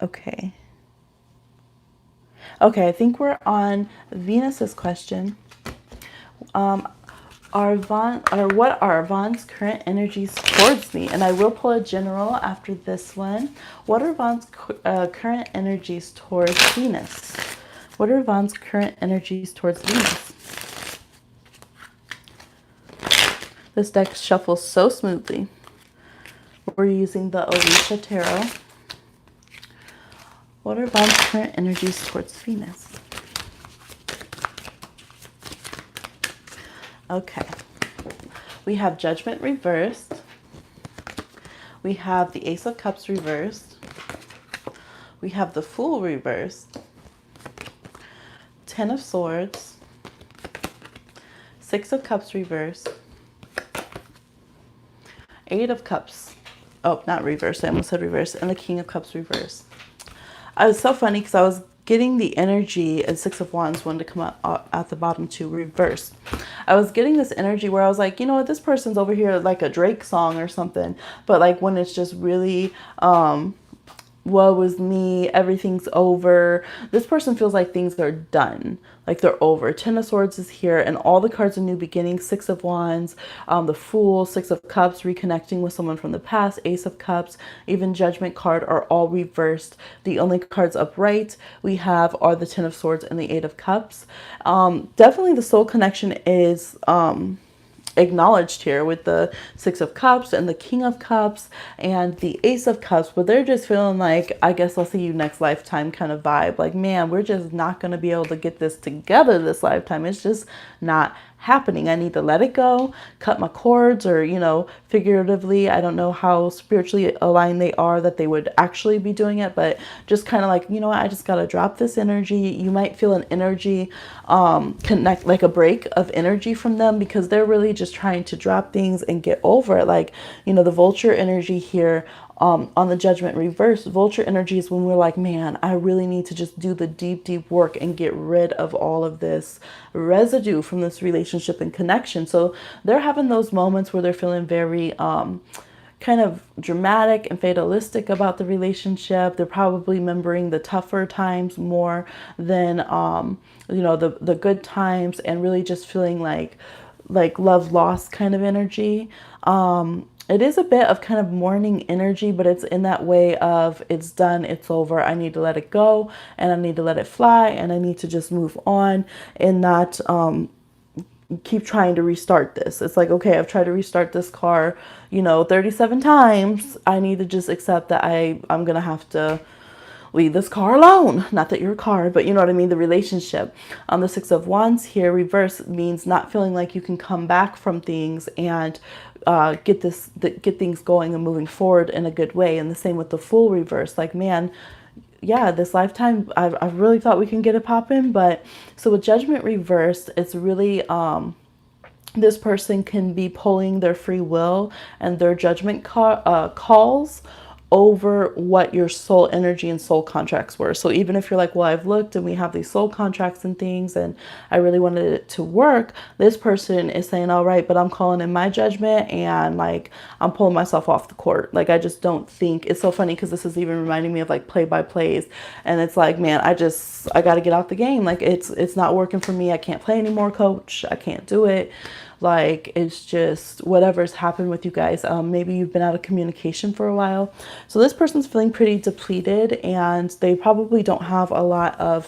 Okay. Okay, I think we're on Venus's question. What are Vaughn's current energies towards me? And I will pull a general after this one. What are Vaughn's current energies towards Venus? What are Vaughn's current energies towards Venus? This deck shuffles so smoothly. We're using the Orisha Tarot. What are Vaughn's current energies towards Venus? Okay. We have Judgment Reversed. We have the Ace of Cups reversed. We have the Fool reversed. 10 of Swords. 6 of Cups reversed. 8 of Cups. Oh, not reversed. I almost said reversed. And the King of Cups reversed. It was so funny because I was getting the energy and 6 of Wands wanted to come out at the bottom too, reversed. I was getting this energy where I was like, you know what, this person's over here like a Drake song or something. But like when it's just really, woe was me, everything's over. This person feels like things are done, like they're over. 10 of Swords is here and all the cards of new beginnings. 6 of Wands, the Fool, 6 of Cups, reconnecting with someone from the past, Ace of Cups, even Judgment card are all reversed. The only cards upright we have are the 10 of Swords and the 8 of Cups. Definitely the soul connection is acknowledged here with the 6 of Cups and the King of Cups and the Ace of Cups, but they're just feeling like, I guess I'll see you next lifetime kind of vibe. Like, man, we're just not going to be able to get this together this lifetime. It's just not happening. I need to let it go, cut my cords, or, you know, figuratively, I don't know how spiritually aligned they are that they would actually be doing it, but just kind of like, you know what, I just got to drop this energy. You might feel an energy connect, like a break of energy from them, because they're really just trying to drop things and get over it. Like, you know, the vulture energy here on the Judgment Reverse, vulture energy is when we're like, man, I really need to just do the deep work and get rid of all of this residue from this relationship and connection. So they're having those moments where they're feeling very kind of dramatic and fatalistic about the relationship. They're probably remembering the tougher times more than you know, the good times, and really just feeling like love lost kind of energy. It is a bit of kind of mourning energy, but it's in that way of it's done, it's over. I need to let it go and I need to let it fly and I need to just move on and not keep trying to restart this. It's like, okay, I've tried to restart this car, you know, 37 times. I need to just accept that I'm going to have to leave this car alone. Not that you're a car, but you know what I mean? The relationship. The 6 of Wands here, reverse, means not feeling like you can come back from things and get things going and moving forward in a good way. And the same with the Fool reverse. Like, man, yeah, this lifetime, I really thought we can get it popping. But so with Judgment reversed, it's really this person can be pulling their free will and their judgment calls over what your soul energy and soul contracts were. So even if you're like, well, I've looked and we have these soul contracts and things and I really wanted it to work, this person is saying, all right, but I'm calling in my judgment and like I'm pulling myself off the court. Like, I just don't think, it's so funny because this is even reminding me of like play-by-plays, and it's like, man, I got to get out the game. Like, it's not working for me. I can't play anymore, coach. I can't do it. Like, it's just whatever's happened with you guys. Maybe you've been out of communication for a while. So this person's feeling pretty depleted, and they probably don't have a lot of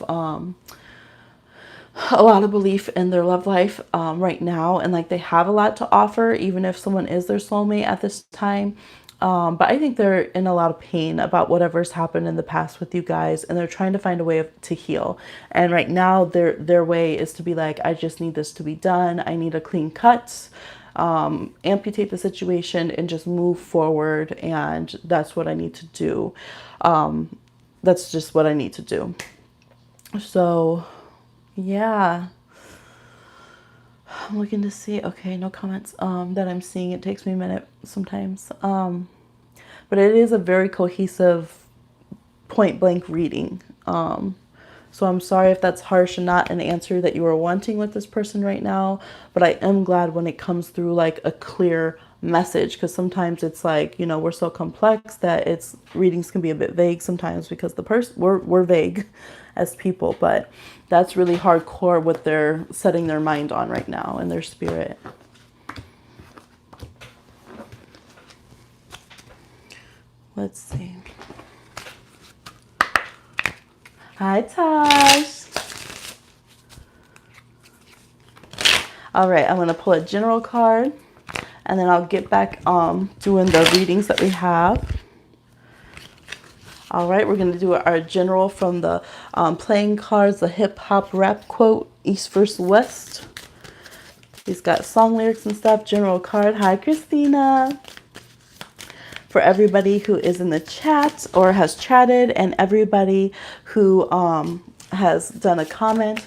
belief in their love life right now, and like they have a lot to offer, even if someone is their soulmate at this time. But I think they're in a lot of pain about whatever's happened in the past with you guys, and they're trying to find a way to heal. And right now, their way is to be like, I just need this to be done. I need a clean cut, amputate the situation, and just move forward. And that's what I need to do. That's just what I need to do. So, yeah. I'm looking to see. Okay, no comments that I'm seeing. It takes me a minute sometimes. But it is a very cohesive, point blank reading. So I'm sorry if that's harsh and not an answer that you are wanting with this person right now. But I am glad when it comes through like a clear message, because sometimes it's like, we're so complex that readings can be a bit vague sometimes because we're vague as people. But that's really hardcore what they're setting their mind on right now in their spirit. Let's see. Hi, Tosh. All right, I'm going to pull a general card, and then I'll get back doing the readings that we have. All right, we're going to do our general from the playing cards, the hip hop rap quote, East vs. West. He's got song lyrics and stuff. General card. Hi, Christina. For everybody who is in the chat or has chatted, and everybody who has done a comment.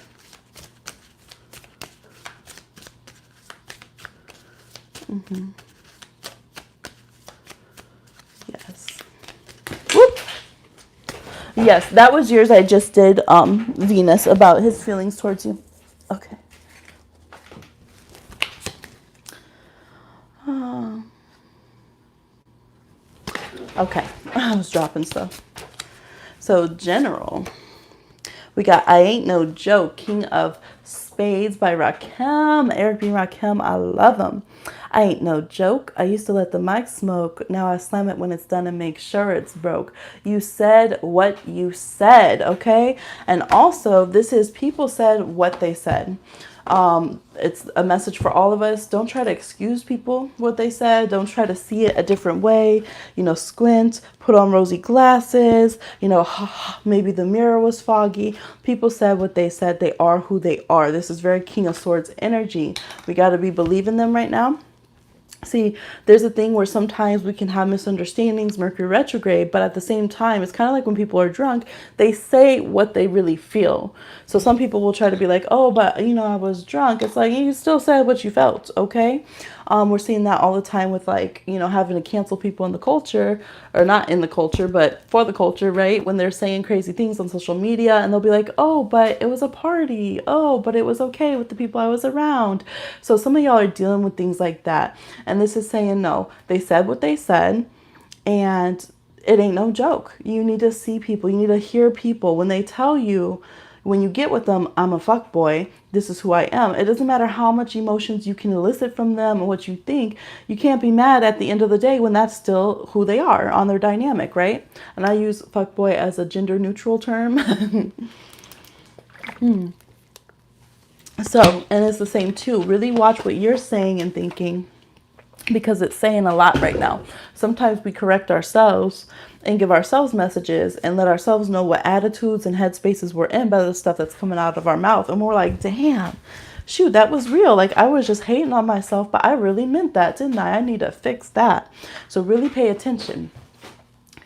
Yes. Whoop. Yes, that was yours. I just did Venus, about his feelings towards you. Okay. Okay, I was dropping stuff. So general, we got I Ain't No Joke, King of Spades by Rakim. Eric B. Rakim, I love him. I ain't no joke. I used to let the mic smoke. Now I slam it when it's done and make sure it's broke. You said what you said, okay? And also, this is people said what they said. It's a message for all of us. Don't try to excuse people what they said. Don't try to see it a different way. Squint, put on rosy glasses. Maybe the mirror was foggy. People said what they said. They are who they are. This is very King of Swords energy. We got to be believing them right now. See, there's a thing where sometimes we can have misunderstandings, Mercury retrograde, but at the same time, it's kind of like when people are drunk, they say what they really feel. So some people will try to be like, oh, but I was drunk. It's like, you still said what you felt, okay? We're seeing that all the time with having to cancel people in the culture, or not in the culture, but for the culture, right? When they're saying crazy things on social media, and they'll be like, oh, but it was a party. Oh, but it was okay with the people I was around. So some of y'all are dealing with things like that. And this is saying, no, they said what they said, and it ain't no joke. You need to see people. You need to hear people. When they tell you, when you get with them, I'm a fuckboy, this is who I am. It doesn't matter how much emotions you can elicit from them and what you think. You can't be mad at the end of the day when that's still who they are on their dynamic, right? And I use fuckboy as a gender neutral term. So, and it's the same too. Really watch what you're saying and thinking, because it's saying a lot right now. Sometimes we correct ourselves and give ourselves messages and let ourselves know what attitudes and headspaces we're in by the stuff that's coming out of our mouth. And we're like, damn, shoot, that was real. Like, I was just hating on myself, but I really meant that, didn't I? I need to fix that. So really pay attention.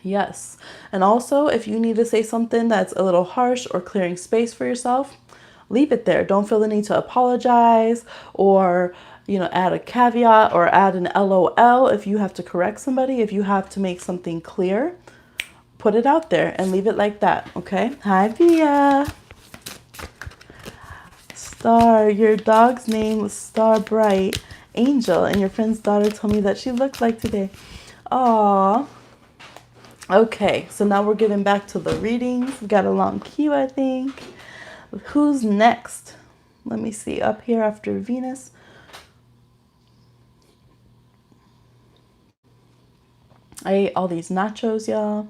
Yes. And also, if you need to say something that's a little harsh or clearing space for yourself, leave it there. Don't feel the need to apologize or add a caveat or add an LOL if you have to correct somebody. If you have to make something clear, put it out there and leave it like that, okay? Hi, Via. Star, your dog's name was Star Bright Angel, and your friend's daughter told me that she looked like today. Aww. Okay, so now we're getting back to the readings. We got a long queue, I think. Who's next? Let me see. Up here after Venus. I ate all these nachos, y'all.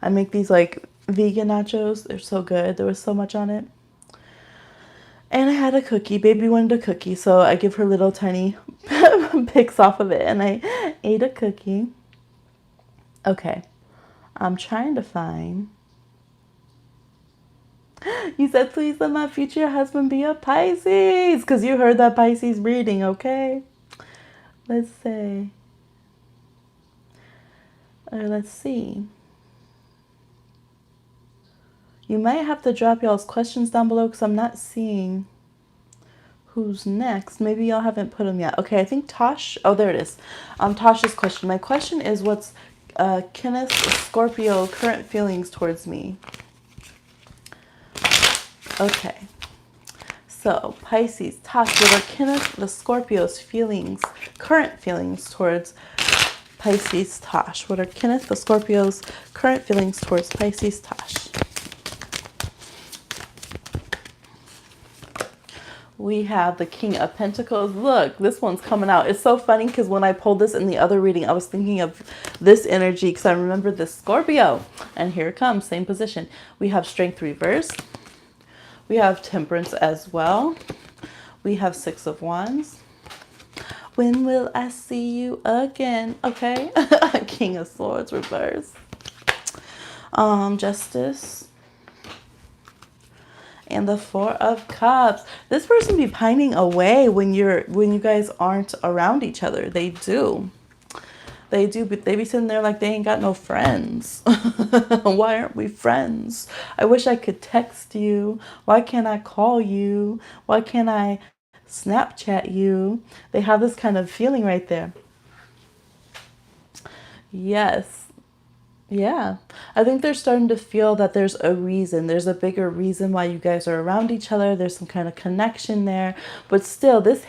I make these like vegan nachos. They're so good. There was so much on it. And I had a cookie. Baby wanted a cookie, so I give her little tiny picks off of it, and I ate a cookie. Okay, I'm trying to find. You said, please let my future husband be a Pisces, because you heard that Pisces reading, okay? Let's say, or let's see. You might have to drop y'all's questions down below because I'm not seeing who's next. Maybe y'all haven't put them yet. Okay, I think Tosh. Oh, there it is. Tosh's question. My question is, what's Kenneth Scorpio current feelings towards me? Okay. So Pisces, Tosh, what are Kenneth the Scorpio's feelings, current feelings towards Pisces, Tosh? What are Kenneth the Scorpio's current feelings towards Pisces, Tosh? We have the King of Pentacles. Look, this one's coming out. It's so funny because when I pulled this in the other reading, I was thinking of this energy because I remember this Scorpio. And here it comes, same position. We have Strength reversed. We have Temperance as well. We have Six of Wands. When will I see you again? Okay. King of Swords reversed. Justice. And the Four of Cups. This person be pining away when you guys aren't around each other. They do. They do, but they be sitting there like they ain't got no friends. Why aren't we friends? I wish I could text you. Why can't I call you? Why can't I Snapchat you? They have this kind of feeling right there. Yes. Yeah, I think they're starting to feel that there's a reason. There's a bigger reason why you guys are around each other. There's some kind of connection there. But still, this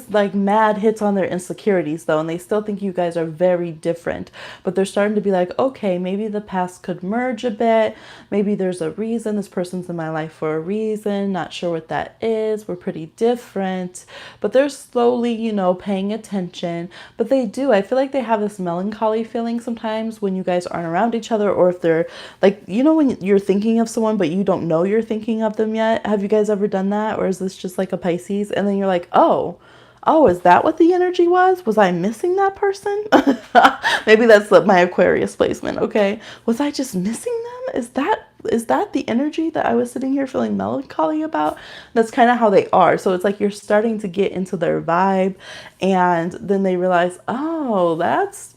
like mad hits on their insecurities though. And they still think you guys are very different. But they're starting to be like, okay, maybe the past could merge a bit. Maybe there's a reason. This person's in my life for a reason. Not sure what that is. We're pretty different. But they're slowly, paying attention. But they do. I feel like they have this melancholy feeling sometimes when you guys aren't around each other, or if they're like, when you're thinking of someone but you don't know you're thinking of them yet. Have you guys ever done that? Or is this just like a Pisces and then you're like, oh, is that what the energy was I missing that person? Maybe that's my Aquarius placement. Okay, was I just missing them? Is that the energy that I was sitting here feeling melancholy about? That's kind of how they are. So it's like you're starting to get into their vibe, and then they realize, oh, that's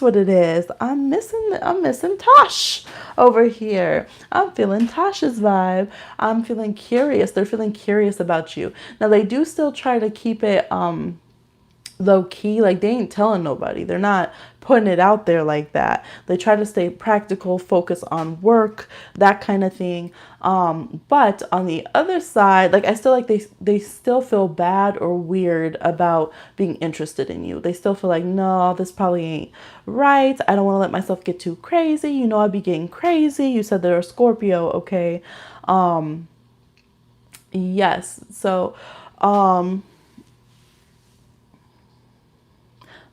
what it is. I'm missing Tosh over here. I'm feeling Tosh's vibe. I'm feeling curious. They're feeling curious about you. Now they do still try to keep it low key. Like they ain't telling nobody. They're not putting it out there like that. They try to stay practical, focus on work, that kind of thing. But on the other side, like I still like they still feel bad or weird about being interested in you. They still feel like, no, this probably ain't right. I don't want to let myself get too crazy. I'd be getting crazy. You said they're a Scorpio, okay? Yes. So,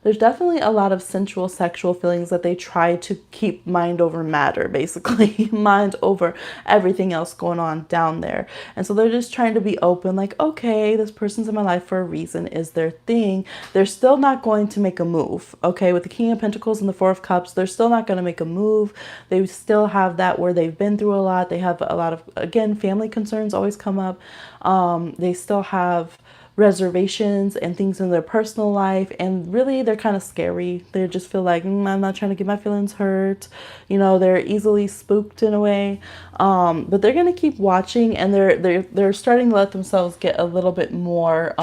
there's definitely a lot of sensual, sexual feelings that they try to keep mind over matter, basically. Mind over everything else going on down there. And so they're just trying to be open, like, okay, this person's in my life for a reason, is their thing. They're still not going to make a move, okay? With the King of Pentacles and the Four of Cups, they're still not going to make a move. They still have that where they've been through a lot. They have a lot of, again, family concerns always come up. They still have reservations and things in their personal life, and really they're kind of scary. They just feel like, I'm not trying to get my feelings hurt. They're easily spooked in a way, but they're gonna keep watching, and they're starting to let themselves get a little bit more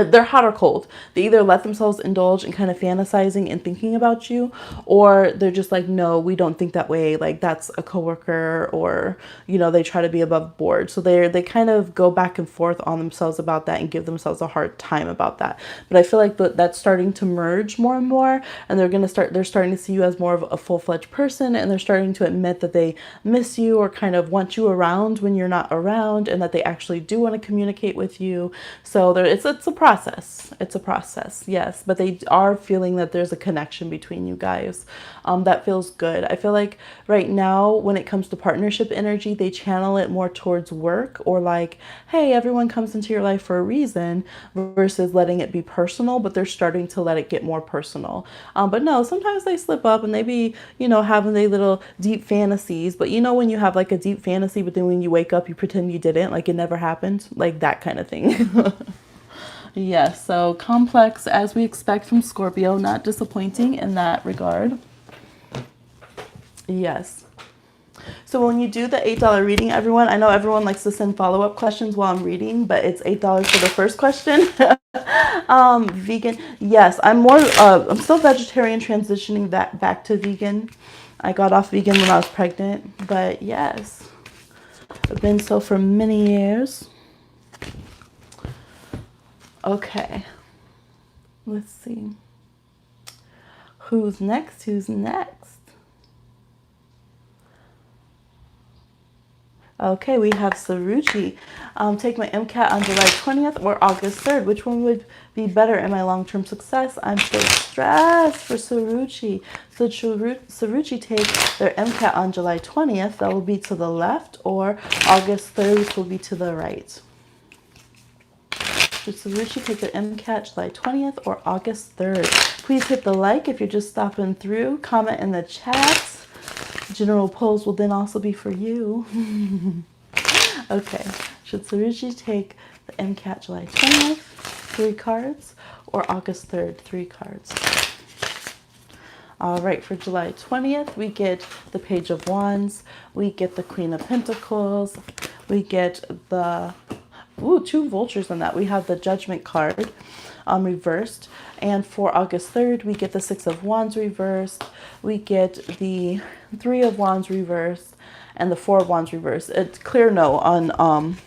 they're hot or cold. They either let themselves indulge in kind of fantasizing and thinking about you, or they're just like, no, we don't think that way. Like that's a coworker, or, they try to be above board. So they kind of go back and forth on themselves about that and give themselves a hard time about that. But I feel like that's starting to merge more and more, and they're starting to see you as more of a full-fledged person, and they're starting to admit that they miss you or kind of want you around when you're not around, and that they actually do want to communicate with you. So it's a process. It's a process, yes. But they are feeling that there's a connection between you guys. That feels good. I feel like right now, when it comes to partnership energy, they channel it more towards work, or like, hey, everyone comes into your life for a reason, versus letting it be personal, but they're starting to let it get more personal. But no, sometimes they slip up and they be, you know, having their little deep fantasies. But you know, when you have like a deep fantasy, but then when you wake up, you pretend you didn't, like it never happened, like that kind of thing. Yes, so complex as we expect from Scorpio, not disappointing in that regard. Yes. So when you do the $8 reading, everyone, I know everyone likes to send follow-up questions while I'm reading, but it's $8 for the first question. Vegan. Yes, I'm still vegetarian, transitioning that back to vegan. I got off vegan when I was pregnant, but yes, I've been so for many years. Okay. Let's see. Who's next? Who's next? Okay, we have Saruchi. Take my MCAT on July 20th or August 3rd. Which one would be better in my long-term success? I'm so stressed for Saruchi. So Saruchi take their MCAT on July 20th. That will be to the left, or August 3rd, which will be to the right. Should Saruchi take their MCAT July 20th or August 3rd? Please hit the like if you're just stopping through. Comment in the chat. General polls will then also be for you. Okay. Should Saruchi take the MCAT July 20th, 3 cards, or August 3rd, 3 cards? All right, for July 20th, we get the Page of Wands. We get the Queen of Pentacles. We get the... Ooh, 2 vultures in that. We have the Judgment card reversed. And for August 3rd, we get the 6 of Wands reversed. We get the 3 of Wands reversed and the 4 of Wands reversed. It's clear no on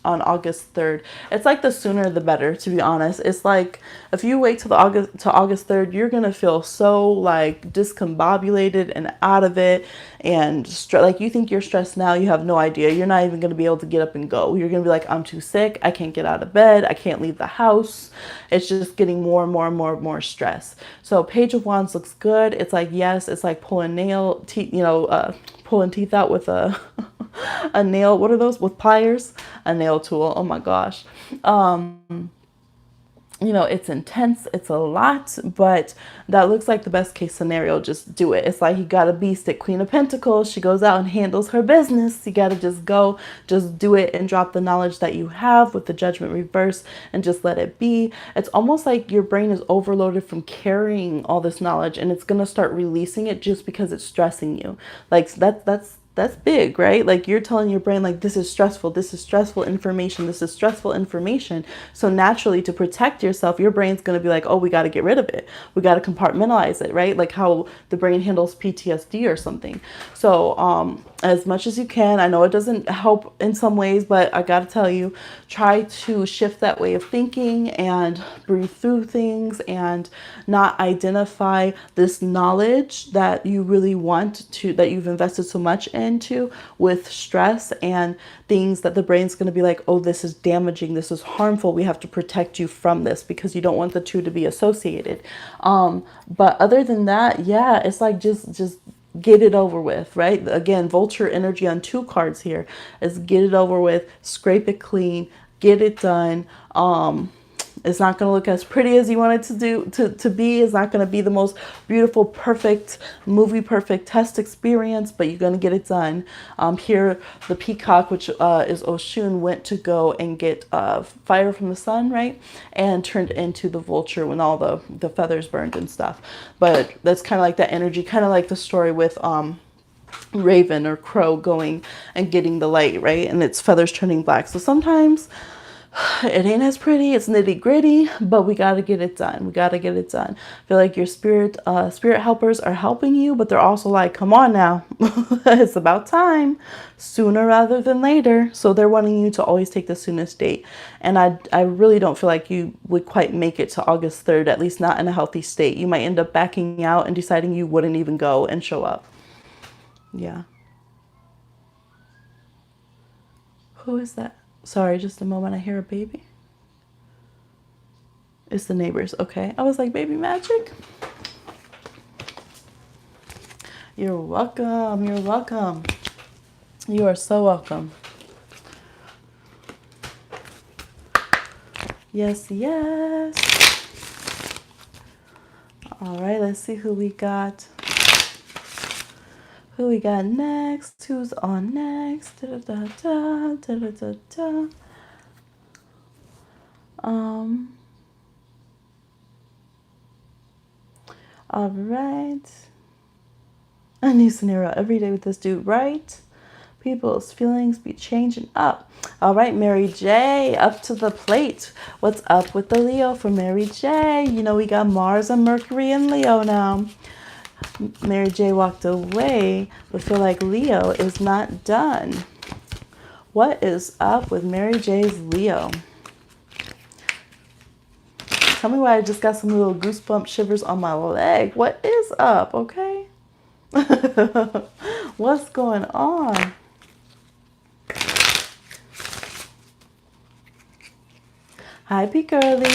August 3rd. It's like the sooner the better, to be honest. It's like if you wait till August 3rd, you're gonna feel so like discombobulated and out of it, and like you think you're stressed now, you have no idea. You're not even gonna be able to get up and go. You're gonna be like, I'm too sick, I can't get out of bed, I can't leave the house. It's just getting more and more and more and more stress. So Page of Wands looks good. It's like, yes, it's like pulling pulling teeth out with a a nail. What are those with pliers? A nail tool. Oh my gosh. You know, it's intense, it's a lot, but that looks like the best case scenario. Just do it. It's like you got a beast at Queen of Pentacles. She goes out and handles her business. You got to just go, just do it and drop the knowledge that you have with the Judgment Reversed and just let it be. It's almost like your brain is overloaded from carrying all this knowledge, and it's going to start releasing it just because it's stressing you. Like that's big, right? Like you're telling your brain, like, this is stressful information, this is stressful information. So naturally, to protect yourself, your brain's going to be like, oh, we got to get rid of it. We got to compartmentalize it, right? Like how the brain handles PTSD or something. So as much as you can, I know it doesn't help in some ways, but I got to tell you, try to shift that way of thinking and breathe through things and not identify this knowledge that you really want to, that you've invested so much into, with stress and things that the brain's going to be like, oh, this is damaging, this is harmful, we have to protect you from this, because you don't want the two to be associated. But other than that, yeah, it's like just get it over with, right? Again, vulture energy on 2 cards here is get it over with, scrape it clean, get it done. It's not going to look as pretty as you want it to be. It's not going to be the most beautiful, perfect, movie perfect test experience, but you're going to get it done. Here, the peacock, which is Oshun, went to go and get fire from the sun, right? And turned into the vulture when all the feathers burned and stuff. But that's kind of like that energy, kind of like the story with Raven or Crow going and getting the light, right? And its feathers turning black. So sometimes it ain't as pretty, it's nitty gritty, but we got to get it done. We got to get it done. I feel like your spirit helpers are helping you, but they're also like, come on now, it's about time, sooner rather than later. So they're wanting you to always take the soonest date. And I really don't feel like you would quite make it to August 3rd, at least not in a healthy state. You might end up backing out and deciding you wouldn't even go and show up. Yeah. Who is that? Sorry, just a moment. I hear a baby. It's the neighbors. Okay. I was like, baby magic. You're welcome. You're welcome. You are so welcome. Yes, yes. All right, let's see who we got. Who we got next? Who's on next? Da, da, da, da, da, da, da. All right. A new scenario every day with this dude, right? People's feelings be changing up. All right, Mary J, up to the plate. What's up with the Leo for Mary J? You know, we got Mars and Mercury in Leo now. Mary J walked away, but feel like Leo is not done. What is up with Mary J's Leo? Tell me why I just got some little goosebump shivers on my leg. What is up, okay? What's going on? Hi, P. Curly.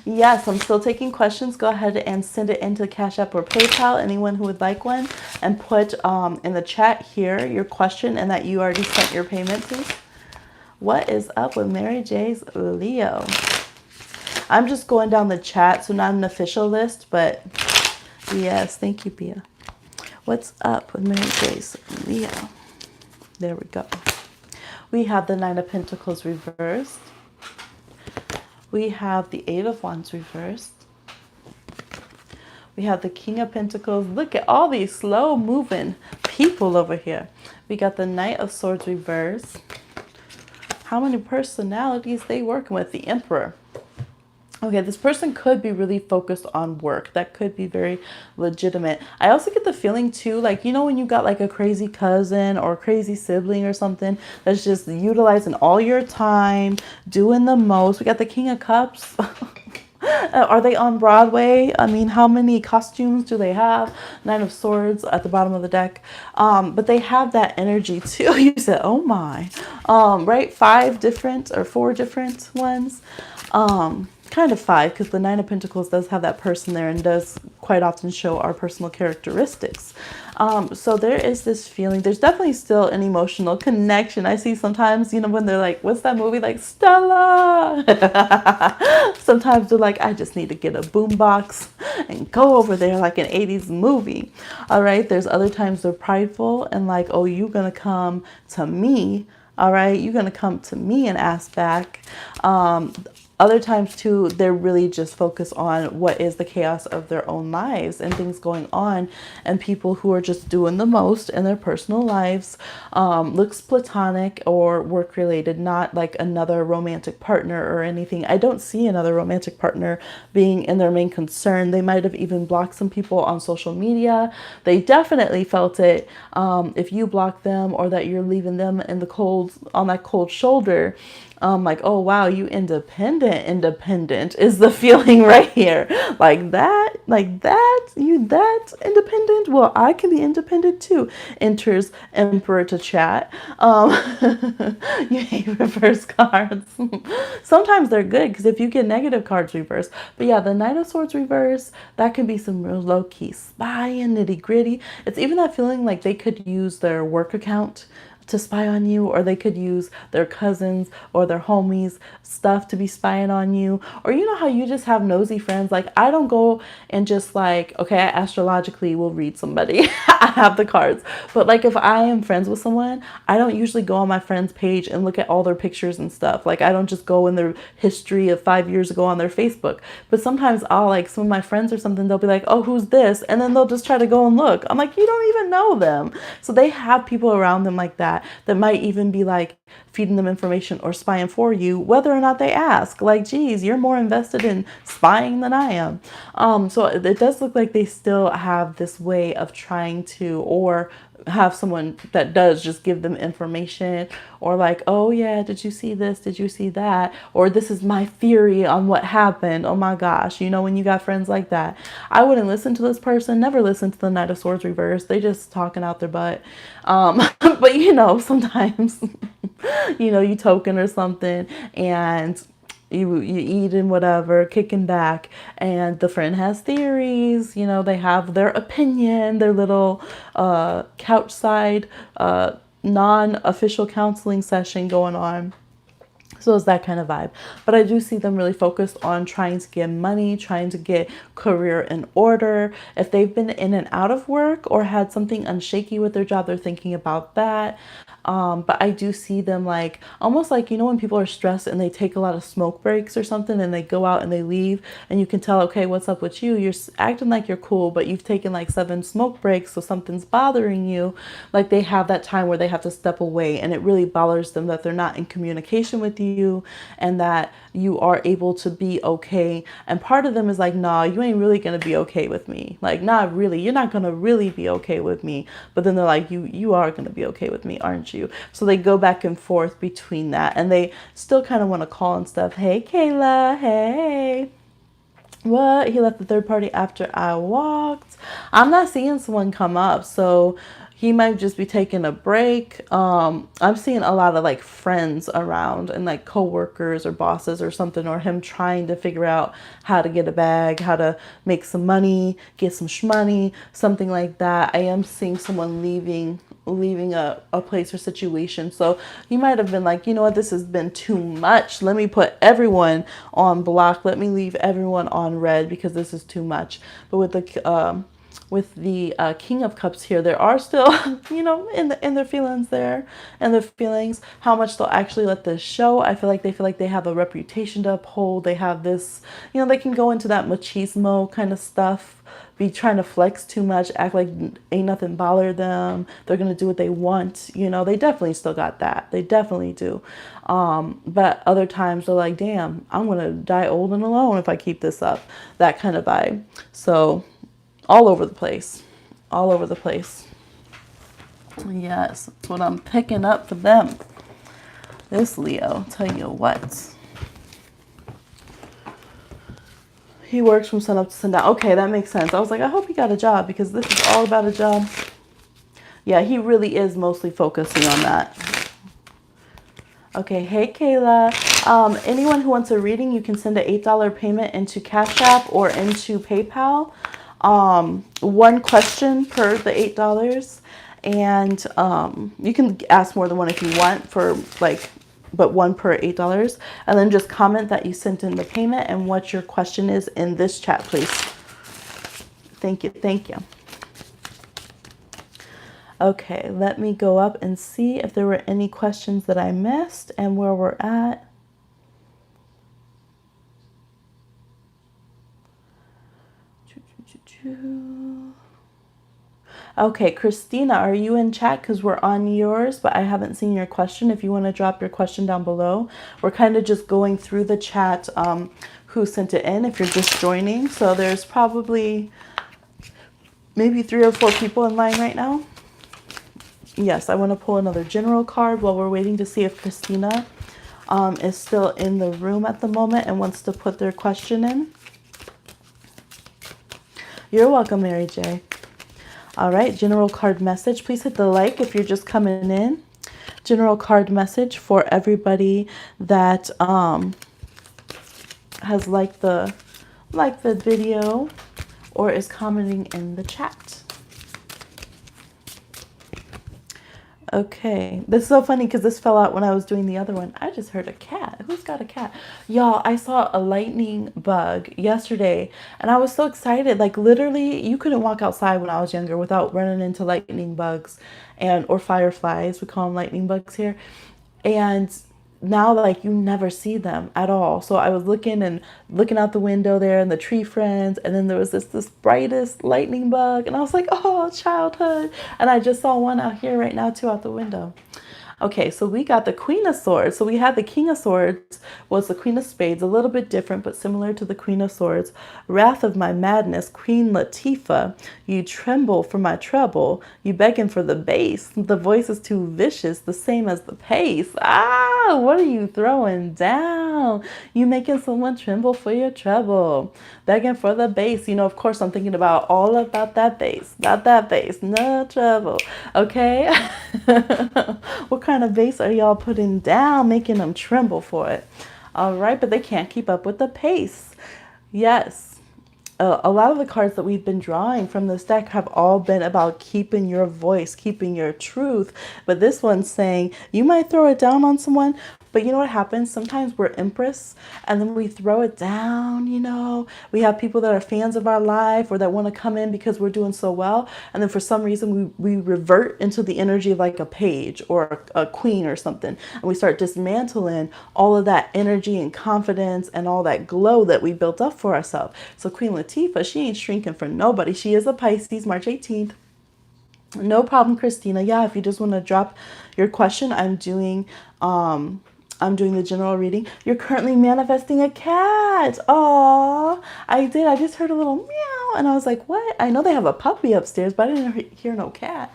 Yes, I'm still taking questions. Go ahead and send it into Cash App or PayPal, anyone who would like one, and put in the chat here your question and that you already sent your payment to. What is up with Mary J's Leo? I'm just going down the chat, so not an official list, but yes, thank you, Pia. What's up with Mary J's Leo? There we go. We have the Nine of Pentacles reversed. We have the Eight of Wands reversed. We have the King of Pentacles. Look at all these slow moving people over here. We got the Knight of Swords reversed. How many personalities they working with? The Emperor. Okay, this person could be really focused on work. That could be very legitimate. I also get the feeling too, like, you know, when you got like a crazy cousin or a crazy sibling or something that's just utilizing all your time, doing the most. We got the King of Cups. Are they on Broadway? I mean, how many costumes do they have? Nine of Swords at the bottom of the deck. But they have that energy too. You said, oh my. Right? 5 different or 4 different ones. Kind of 5, because the Nine of Pentacles does have that person there and does quite often show our personal characteristics. So there is this feeling. There's definitely still an emotional connection. I see sometimes, you know, when they're like, what's that movie? Like, Stella. Sometimes they're like, I just need to get a boombox and go over there like an 80s movie. All right. There's other times they're prideful and like, oh, you're going to come to me. All right. You're going to come to me and ask back. Other times too, they're really just focused on what is the chaos of their own lives and things going on, and people who are just doing the most in their personal lives. Looks platonic or work related, not like another romantic partner or anything. I don't see another romantic partner being in their main concern. They might have even blocked some people on social media. They definitely felt it if you block them or that you're leaving them in the cold, on that cold shoulder. Like, oh, wow, you independent is the feeling right here. Like that, you that independent? Well, I can be independent too. Enters Emperor to chat. You hate reverse cards. Sometimes they're good because if you get negative cards reversed. But yeah, the Knight of Swords reverse, that can be some real low-key spying, nitty-gritty. It's even that feeling like they could use their work account to spy on you, or they could use their cousins or their homies stuff to be spying on you. Or you know how you just have nosy friends? Like, I don't go and just like, okay, I astrologically will read somebody. I have the cards. But like if I am friends with someone, I don't usually go on my friend's page and look at all their pictures and stuff. Like I don't just go in their history of 5 years ago on their Facebook. But sometimes I'll like some of my friends or something, they'll be like, oh, who's this? And then they'll just try to go and look. I'm like, you don't even know them. So they have people around them like that might even be like feeding them information or spying for you, whether or not they ask. Like, geez, you're more invested in spying than I am. So it does look like they still have this way of trying to, or have someone that does just give them information, or like, oh yeah, did you see this? Did you see that? Or this is my theory on what happened. Oh my gosh. You know, when you got friends like that, I wouldn't listen to this person. Never listen to the Knight of Swords reverse. They just talking out their butt. But you know, sometimes, you know, you token or something and you eating whatever, kicking back, and the friend has theories. You know, they have their opinion, their little couch side non-official counseling session going on. So it's that kind of vibe. But I do see them really focused on trying to get money, trying to get career in order. If they've been in and out of work or had something unshaky with their job, they're thinking about that. But I do see them like almost like, you know, when people are stressed and they take a lot of smoke breaks or something and they go out and they leave and you can tell, okay, what's up with you? You're acting like you're cool, but you've taken like 7 smoke breaks, so something's bothering you. Like they have that time where they have to step away and it really bothers them that they're not in communication with you and that you are able to be okay. And part of them is like, nah, you ain't really gonna be okay with me. Like, not really, you're not gonna really be okay with me. But then they're like, you are gonna be okay with me, aren't you? So they go back and forth between that, and they still kind of want to call and stuff. Hey, Kayla, hey. What? He left the third party after I walked. I'm not seeing someone come up, so he might just be taking a break. I'm seeing a lot of like friends around and like coworkers or bosses or something, or him trying to figure out how to get a bag, how to make some money, get some shmoney, something like that. I am seeing someone leaving a place or situation. So you might have been like, you know what, this has been too much. Let me put everyone on block. Let me leave everyone on red because this is too much. But with the King of Cups here, there are still, you know, in their feelings there, and their feelings, how much they'll actually let this show. I feel like they have a reputation to uphold. They have this, you know, they can go into that machismo kind of stuff, be trying to flex too much, act like ain't nothing bother them. They're going to do what they want. You know, they definitely still got that. They definitely do. But other times they're like, damn, I'm going to die old and alone if I keep this up. That kind of vibe. So all over the place. All over the place. Yes, that's what I'm picking up for them. This Leo, tell you what. He works from sun up to sundown. Okay, that makes sense. I was like, I hope he got a job because this is all about a job. Yeah, he really is mostly focusing on that. Okay, hey Kayla. Anyone who wants a reading, you can send an $8 payment into Cash App or into PayPal. One question per the $8. And you can ask more than one if you want for like, but one per $8. And then just comment that you sent in the payment and what your question is in this chat, please. Thank you. Thank you. Okay, let me go up and see if there were any questions that I missed and where we're at. Okay, Christina, are you in chat? Because we're on yours, but I haven't seen your question. If you want to drop your question down below. We're kind of just going through the chat, who sent it in, if you're just joining. So there's probably maybe 3 or 4 people in line right now. Yes, I want to pull another general card while we're waiting to see if Christina is still in the room at the moment and wants to put their question in. You're welcome, Mary J. All right, general card message. Please hit the like if you're just coming in. General card message for everybody that has liked the video or is commenting in the chat. Okay, this is so funny because this fell out when I was doing the other one. I just heard a cat. Who's got a cat? Y'all, I saw a lightning bug yesterday and I was so excited. Like literally, you couldn't walk outside when I was younger without running into lightning bugs or fireflies. We call them lightning bugs here. And now like you never see them at all. So I was looking out the window there and the tree friends, and then there was this brightest lightning bug and I was like, oh, childhood. And I just saw one out here right now too out the window. Okay, so we got the Queen of Swords. So we had the King of Swords was the Queen of Spades, a little bit different, but similar to the Queen of Swords. Wrath of my madness, Queen Latifah. You tremble for my trouble. You begging for the bass. The voice is too vicious, the same as the pace. Ah, what are you throwing down? You making someone tremble for your trouble. Begging for the bass. You know, of course, I'm thinking all about that bass. About that bass. No trouble. Okay? What kind of bass are y'all putting down, making them tremble for it? All right, but they can't keep up with the pace. Yes. A lot of the cards that we've been drawing from this deck have all been about keeping your voice, keeping your truth. But this one's saying you might throw it down on someone, but you know what happens? Sometimes we're Empress and then we throw it down, you know. We have people that are fans of our life or that want to come in because we're doing so well. And then for some reason we revert into the energy of like a page or a queen or something. And we start dismantling all of that energy and confidence and all that glow that we built up for ourselves. So Queen Latifah, she ain't shrinking for nobody. She is a Pisces, March 18th. No problem, Christina. Yeah, if you just want to drop your question, I'm doing the general reading. You're currently manifesting a cat. Oh, I did. I just heard a little meow and I was like, what? I know they have a puppy upstairs, but I didn't hear no cat.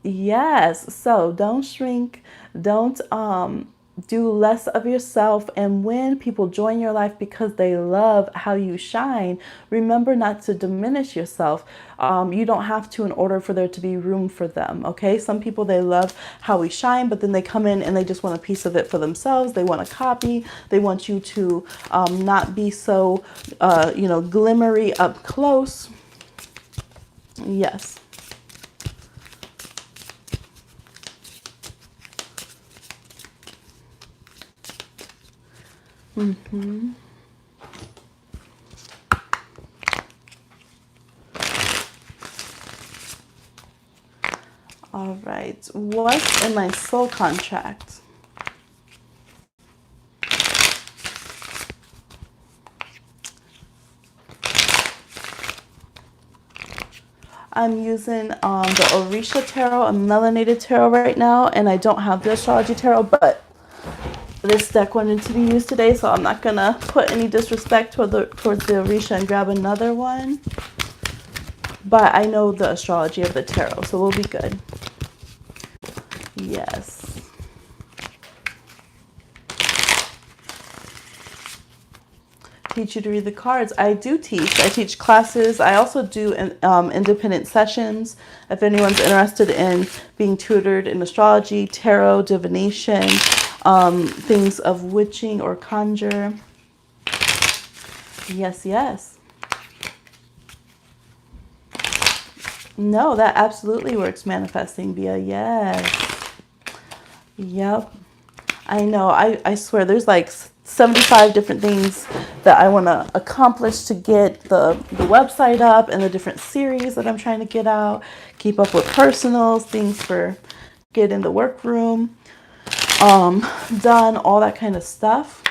Yes. So don't shrink. Don't do less of yourself. And when people join your life because they love how you shine, remember not to diminish yourself. You don't have to in order for there to be room for them. Okay. Some people, they love how we shine, but then they come in and they just want a piece of it for themselves. They want a copy. They want you to not be so, glimmery up close. Yes. All right. What's in my soul contract? I'm using the Orisha Tarot and Melanated Tarot right now, and I don't have the Astrology Tarot, but this deck wanted to be used today, so I'm not going to put any disrespect towards the Orisha and grab another one. But I know the astrology of the tarot, so we'll be good. Yes. Teach you to read the cards. I do teach. I teach classes. I also do independent sessions. If anyone's interested in being tutored in astrology, tarot, divination, things of witching or conjure. Yes, yes. No, that absolutely works. Manifesting via yes. Yep. I know. I swear there's like 75 different things that I want to accomplish to get the website up and the different series that I'm trying to get out, keep up with personals, things for get in the workroom, done, all that kind of stuff.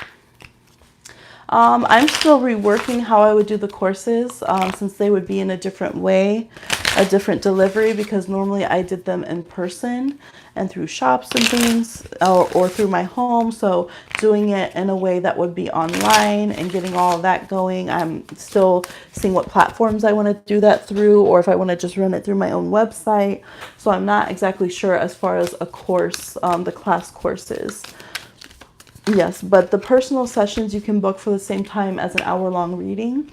I'm still reworking how I would do the courses since they would be in a different way, a different delivery, because normally I did them in person and through shops and things or through my home. So doing it in a way that would be online and getting all of that going. I'm still seeing what platforms I want to do that through, or if I want to just run it through my own website. So I'm not exactly sure as far as a course, the class courses. Yes, but the personal sessions you can book for the same time as an hour-long reading.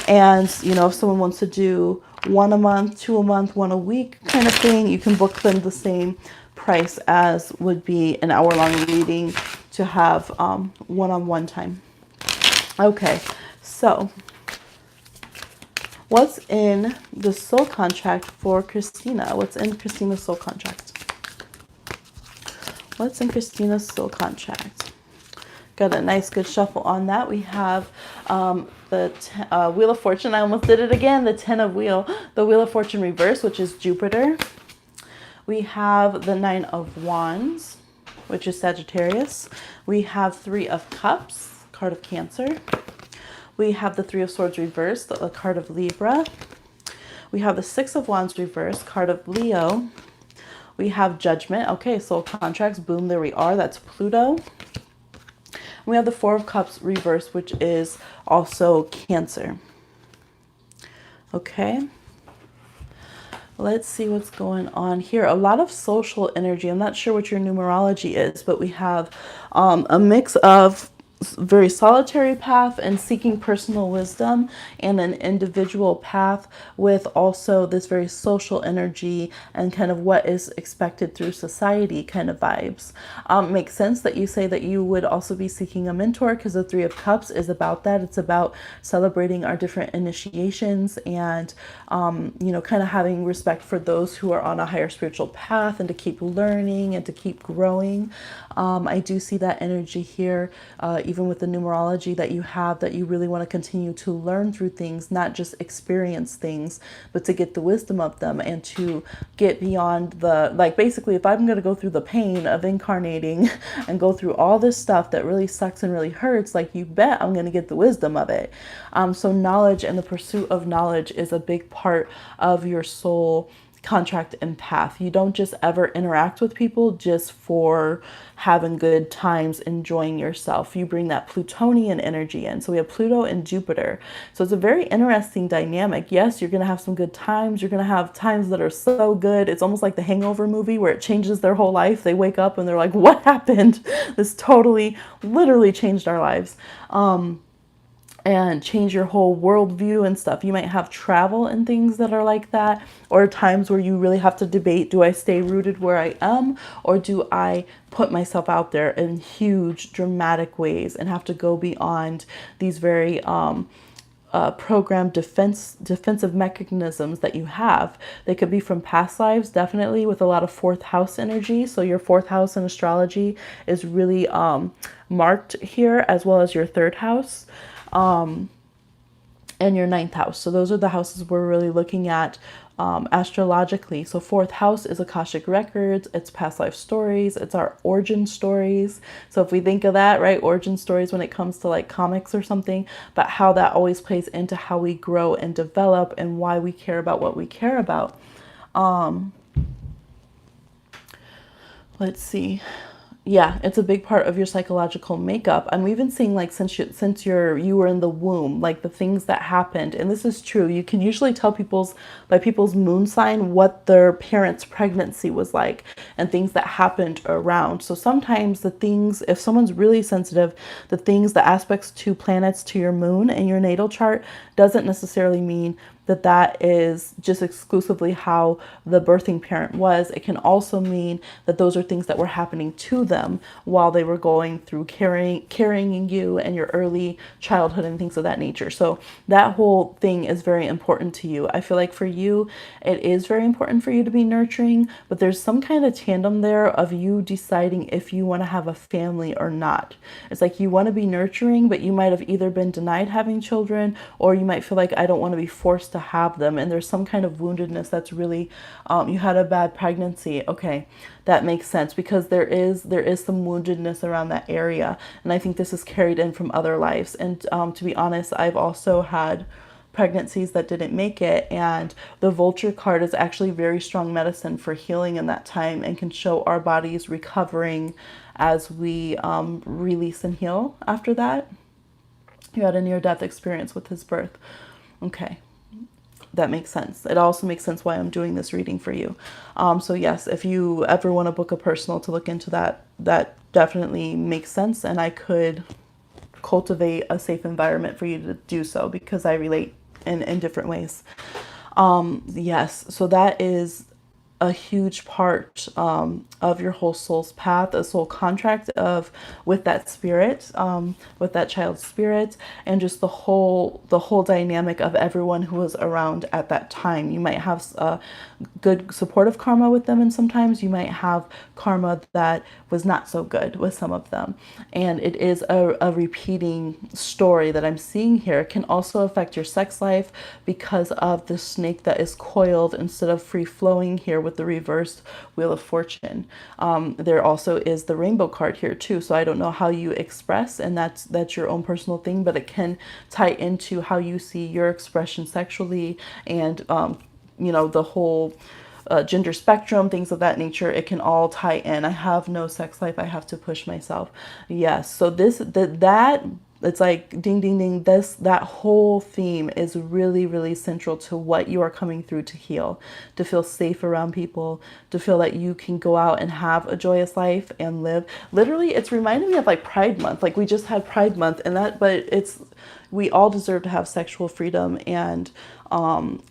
And, if someone wants to do 1 a month, 2 a month, 1 a week kind of thing, you can book them the same price as would be an hour-long reading to have one-on-one time. Okay, so what's in the soul contract for Christina? What's in Christina's soul contract? What's in Christina's soul contract? Got a nice good shuffle on that. We have the Wheel of Fortune. I almost did it again. The the Wheel of Fortune reverse, which is Jupiter. We have the 9 of Wands, which is Sagittarius. We have 3 of Cups, card of Cancer. We have the 3 of Swords reversed, the card of Libra. We have the 6 of Wands reversed, card of Leo. We have Judgment. Okay, soul contracts. Boom, there we are. That's Pluto. We have the 4 of Cups reversed, which is also Cancer. Okay. Let's see what's going on here. A lot of social energy. I'm not sure what your numerology is, but we have a mix of very solitary path and seeking personal wisdom, and an individual path with also this very social energy and kind of what is expected through society kind of vibes. Makes sense that you say that you would also be seeking a mentor, because the Three of Cups is about that. It's about celebrating our different initiations and, kind of having respect for those who are on a higher spiritual path, and to keep learning and to keep growing. I do see that energy here, even with the numerology that you have, that you really want to continue to learn through things, not just experience things, but to get the wisdom of them and to get beyond the, like, basically, if I'm going to go through the pain of incarnating and go through all this stuff that really sucks and really hurts, like, you bet I'm going to get the wisdom of it. So knowledge and the pursuit of knowledge is a big part of your soul contract and path. You don't just ever interact with people just for having good times, enjoying yourself. You bring that Plutonian energy in. So we have Pluto and Jupiter. So it's a very interesting dynamic. Yes, you're going to have some good times. You're going to have times that are so good. It's almost like the Hangover movie where it changes their whole life. They wake up and they're like, what happened? This totally, literally changed our lives. And change your whole worldview and stuff. You might have travel and things that are like that, or times where you really have to debate, do I stay rooted where I am, or do I put myself out there in huge dramatic ways and have to go beyond these very programmed defensive mechanisms that you have. They could be from past lives, definitely, with a lot of fourth house energy. So your fourth house in astrology is really marked here, as well as your third house. And your ninth house. So those are the houses we're really looking at astrologically. So fourth house is Akashic records, it's past life stories, it's our origin stories. So if we think of that, right, origin stories when it comes to like comics or something, but how that always plays into how we grow and develop and why we care about what we care about. Let's see. Yeah, it's a big part of your psychological makeup. I'm even seeing, like, since you were in the womb, like the things that happened, and this is true. You can usually tell by people's moon sign what their parents' pregnancy was like and things that happened around. So sometimes the things, if someone's really sensitive, the aspects to planets to your moon and your natal chart doesn't necessarily mean that is just exclusively how the birthing parent was. It can also mean that those are things that were happening to them while they were going through carrying you and your early childhood and things of that nature. So that whole thing is very important to you. I feel like for you, it is very important for you to be nurturing, but there's some kind of tandem there of you deciding if you want to have a family or not. It's like you want to be nurturing, but you might have either been denied having children, or you might feel like, I don't want to be forced to have them, and there's some kind of woundedness that's really you had a bad pregnancy. Okay, that makes sense, because there is some woundedness around that area, and I think this is carried in from other lives. And to be honest, I've also had pregnancies that didn't make it, and the vulture card is actually very strong medicine for healing in that time, and can show our bodies recovering as we release and heal after that. You had a near-death experience with his birth. Okay, that makes sense. It also makes sense why I'm doing this reading for you. So yes, if you ever want to book a personal to look into that, that definitely makes sense, and I could cultivate a safe environment for you to do so, because I relate in different ways. Yes, so that is a huge part of your whole soul's path, a soul contract with that spirit, with that child's spirit, and just the whole dynamic of everyone who was around at that time. You might have good supportive karma with them, and sometimes you might have karma that was not so good with some of them. And it is a repeating story that I'm seeing here. It can also affect your sex life because of the snake that is coiled instead of free flowing here with the reversed Wheel of Fortune. There also is the rainbow card here too. So I don't know how you express, and that's your own personal thing, but it can tie into how you see your expression sexually, and the whole gender spectrum, things of that nature. It can all tie in. I have no sex life. I have to push myself. Yes. So that It's like ding, ding, ding. That whole theme is really, really central to what you are coming through to heal, to feel safe around people, to feel that you can go out and have a joyous life and live. Literally, it's reminding me of like Pride Month. Like we just had Pride Month and that, but we all deserve to have sexual freedom and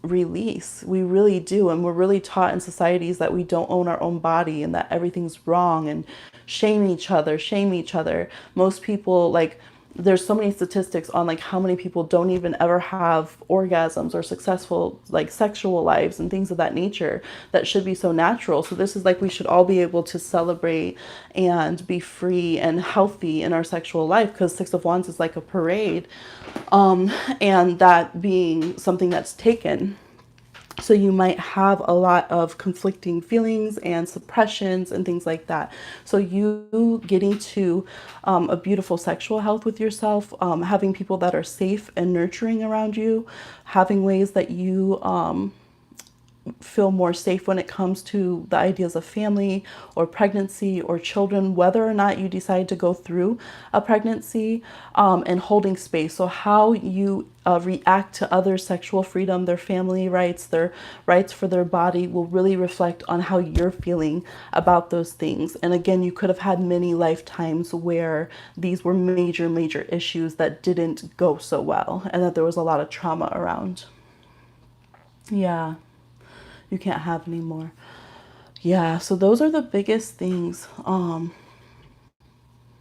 release. We really do. And we're really taught in societies that we don't own our own body and that everything's wrong and shame each other, shame each other. Most people like, there's so many statistics on like how many people don't even ever have orgasms or successful like sexual lives and things of that nature that should be so natural. So this is like we should all be able to celebrate and be free and healthy in our sexual life, because Six of Wands is like a parade, and that being something that's taken. So you might have a lot of conflicting feelings and suppressions and things like that. So you getting to a beautiful sexual health with yourself, having people that are safe and nurturing around you, having ways that you feel more safe when it comes to the ideas of family or pregnancy or children, whether or not you decide to go through a pregnancy, and holding space. So how you react to other sexual freedom, their family rights, their rights for their body will really reflect on how you're feeling about those things. And again, you could have had many lifetimes where these were major, major issues that didn't go so well and that there was a lot of trauma around. Yeah. You can't have any more. Yeah, so those are the biggest things.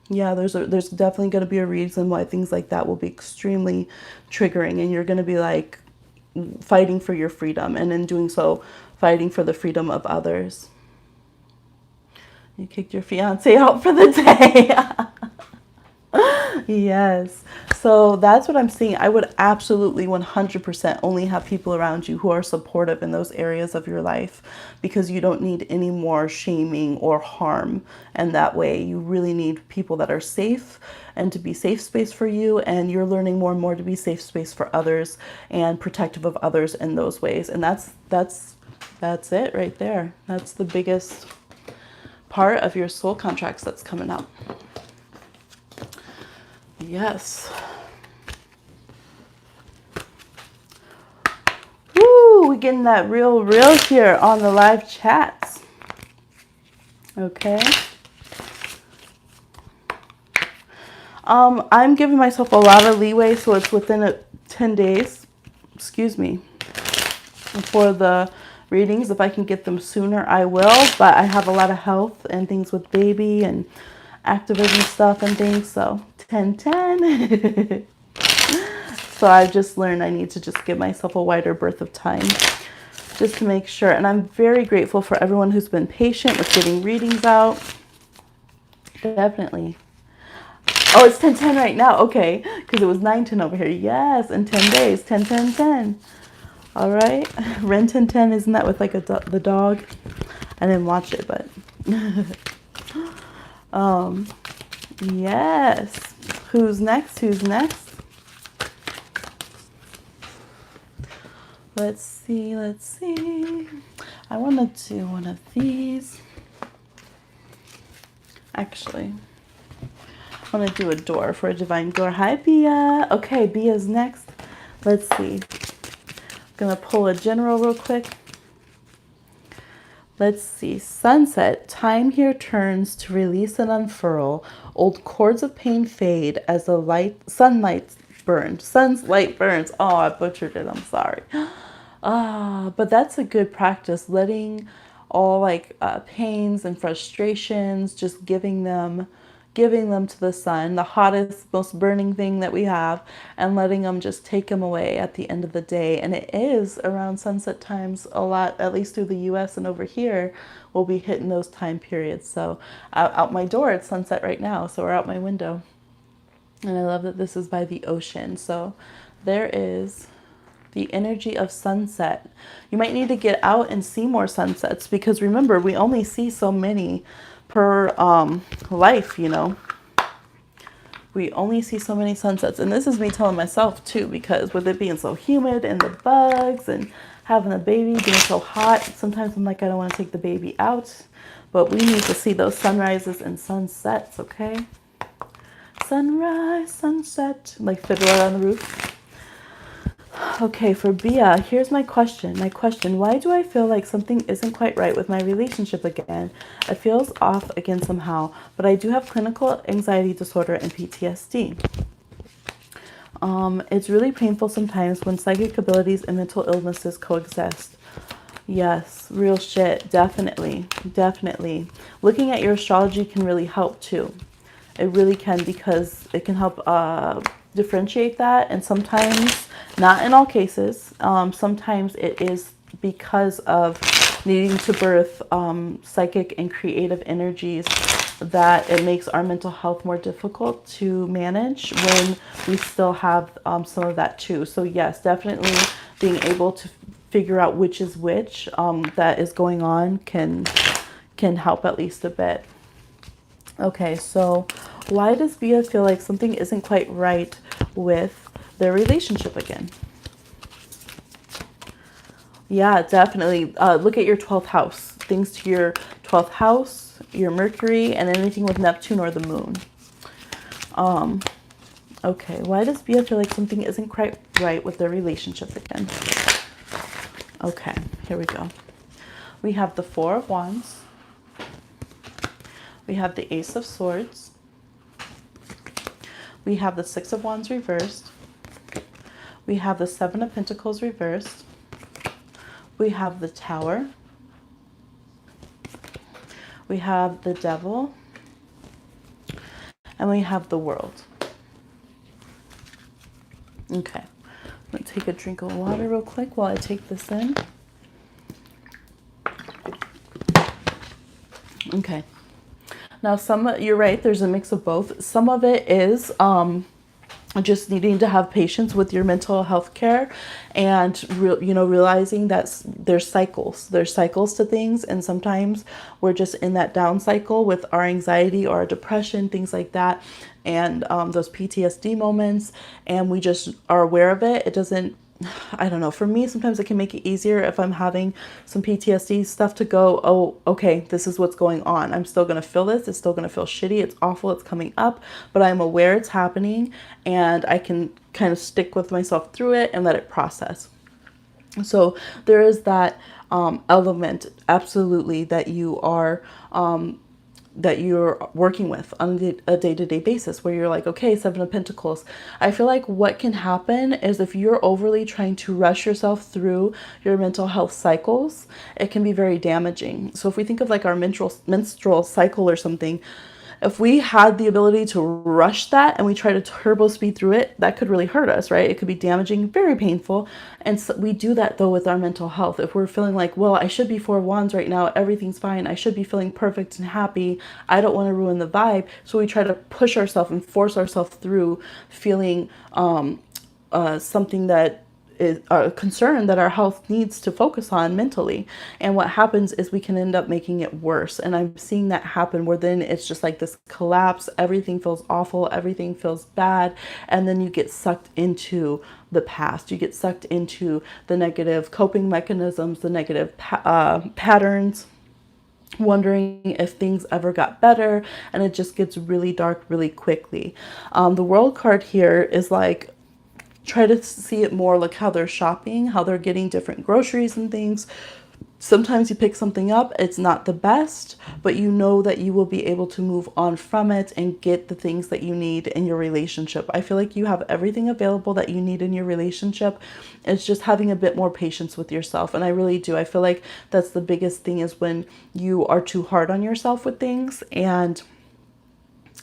Yeah, there's definitely going to be a reason why things like that will be extremely triggering, and you're going to be like fighting for your freedom, and in doing so, fighting for the freedom of others. You kicked your fiance out for the day. Yes. So that's what I'm seeing. I would absolutely 100% only have people around you who are supportive in those areas of your life, because you don't need any more shaming or harm. And that way you really need people that are safe and to be safe space for you. And you're learning more and more to be safe space for others and protective of others in those ways. And that's it right there. That's the biggest part of your soul contracts that's coming up. Yes. Woo, we're getting that real here on the live chats. Okay. I'm giving myself a lot of leeway, so it's within 10 days, excuse me, for the readings. If I can get them sooner, I will, but I have a lot of health and things with baby and activism stuff and things, so 10-10. So I've just learned I need to just give myself a wider berth of time just to make sure. And I'm very grateful for everyone who's been patient with getting readings out. Definitely. Oh, it's 10-10 right now. Okay, because it was 9-10 over here. Yes, in 10 days. 10-10-10. All right. Ren 10-10, isn't that with like the dog? I didn't watch it, but yes. Who's next? Who's next? Let's see. I want to do one of these. Actually, I want to do a door for a divine door. Hi, Bia. Okay, Bia's next. Let's see. I'm going to pull a general real quick. Let's see. Sunset. Time here turns to release and unfurl. Old cords of pain fade as the sunlight burns. Sun's light burns. Oh, I butchered it. I'm sorry. But that's a good practice. Letting all like pains and frustrations, just giving them to the sun, the hottest, most burning thing that we have, and letting them just take them away at the end of the day. And it is around sunset times a lot, at least through the US and over here, we'll be hitting those time periods. So out my door, it's sunset right now. So we're out my window. And I love that this is by the ocean. So there is the energy of sunset. You might need to get out and see more sunsets, because remember, we only see so many per life, you know. We only see so many sunsets. And this is me telling myself too, because with it being so humid and the bugs and having a baby being so hot, sometimes I'm like, I don't want to take the baby out, but we need to see those sunrises and sunsets, okay? Sunrise, sunset, like Fiddler on the Roof. Okay, for Bia, here's my question. Why do I feel like something isn't quite right with my relationship again? It feels off again somehow, but I do have clinical anxiety disorder and PTSD. It's really painful sometimes when psychic abilities and mental illnesses coexist. Yes, real shit. Definitely. Definitely. Looking at your astrology can really help too. It really can, because it can help differentiate that. And sometimes, not in all cases, sometimes it is because of needing to birth psychic and creative energies that it makes our mental health more difficult to manage when we still have some of that too. So yes, definitely being able to figure out which is which that is going on can help at least a bit. Okay, so why does Bia feel like something isn't quite right with their relationship again? Yeah, definitely. Look at your 12th house. Things to your 12th house, your Mercury, and anything with Neptune or the moon. Okay, why does Bia feel like something isn't quite right with their relationship again? Okay, here we go. We have the Four of Wands. We have the Ace of Swords. We have the Six of Wands reversed. We have the Seven of Pentacles reversed. We have the Tower. We have the Devil. And we have the World. Okay, I'm going to take a drink of water real quick while I take this in. Okay. Now, you're right, there's a mix of both. Some of it is just needing to have patience with your mental health care, and realizing that there's cycles to things, and sometimes we're just in that down cycle with our anxiety or our depression, things like that, and those PTSD moments, and we just are aware of it. It doesn't, I don't know, for me, sometimes it can make it easier if I'm having some PTSD stuff to go, oh, okay, this is what's going on. I'm still going to feel this. It's still going to feel shitty. It's awful. It's coming up, but I'm aware it's happening, and I can kind of stick with myself through it and let it process. So there is that element, absolutely, that you're working with on a day-to-day basis, where you're like, okay, Seven of Pentacles. I feel like what can happen is if you're overly trying to rush yourself through your mental health cycles, it can be very damaging. So if we think of like our menstrual cycle or something, if we had the ability to rush that and we try to turbo speed through it, that could really hurt us, right? It could be damaging, very painful. And so we do that though with our mental health. If we're feeling like, well, I should be Four of Wands right now, everything's fine, I should be feeling perfect and happy, I don't want to ruin the vibe. So we try to push ourselves and force ourselves through feeling something that is a concern that our health needs to focus on mentally. And what happens is we can end up making it worse. And I'm seeing that happen, where then it's just like this collapse. Everything feels awful. Everything feels bad. And then you get sucked into the past. You get sucked into the negative coping mechanisms, the negative patterns, wondering if things ever got better. And it just gets really dark really quickly. The World card here is like, try to see it more like how they're shopping, how they're getting different groceries and things. Sometimes you pick something up, it's not the best, but you know that you will be able to move on from it and get the things that you need in your relationship. I feel like you have everything available that you need in your relationship. It's just having a bit more patience with yourself. And I really do. I feel like that's the biggest thing, is when you are too hard on yourself with things, and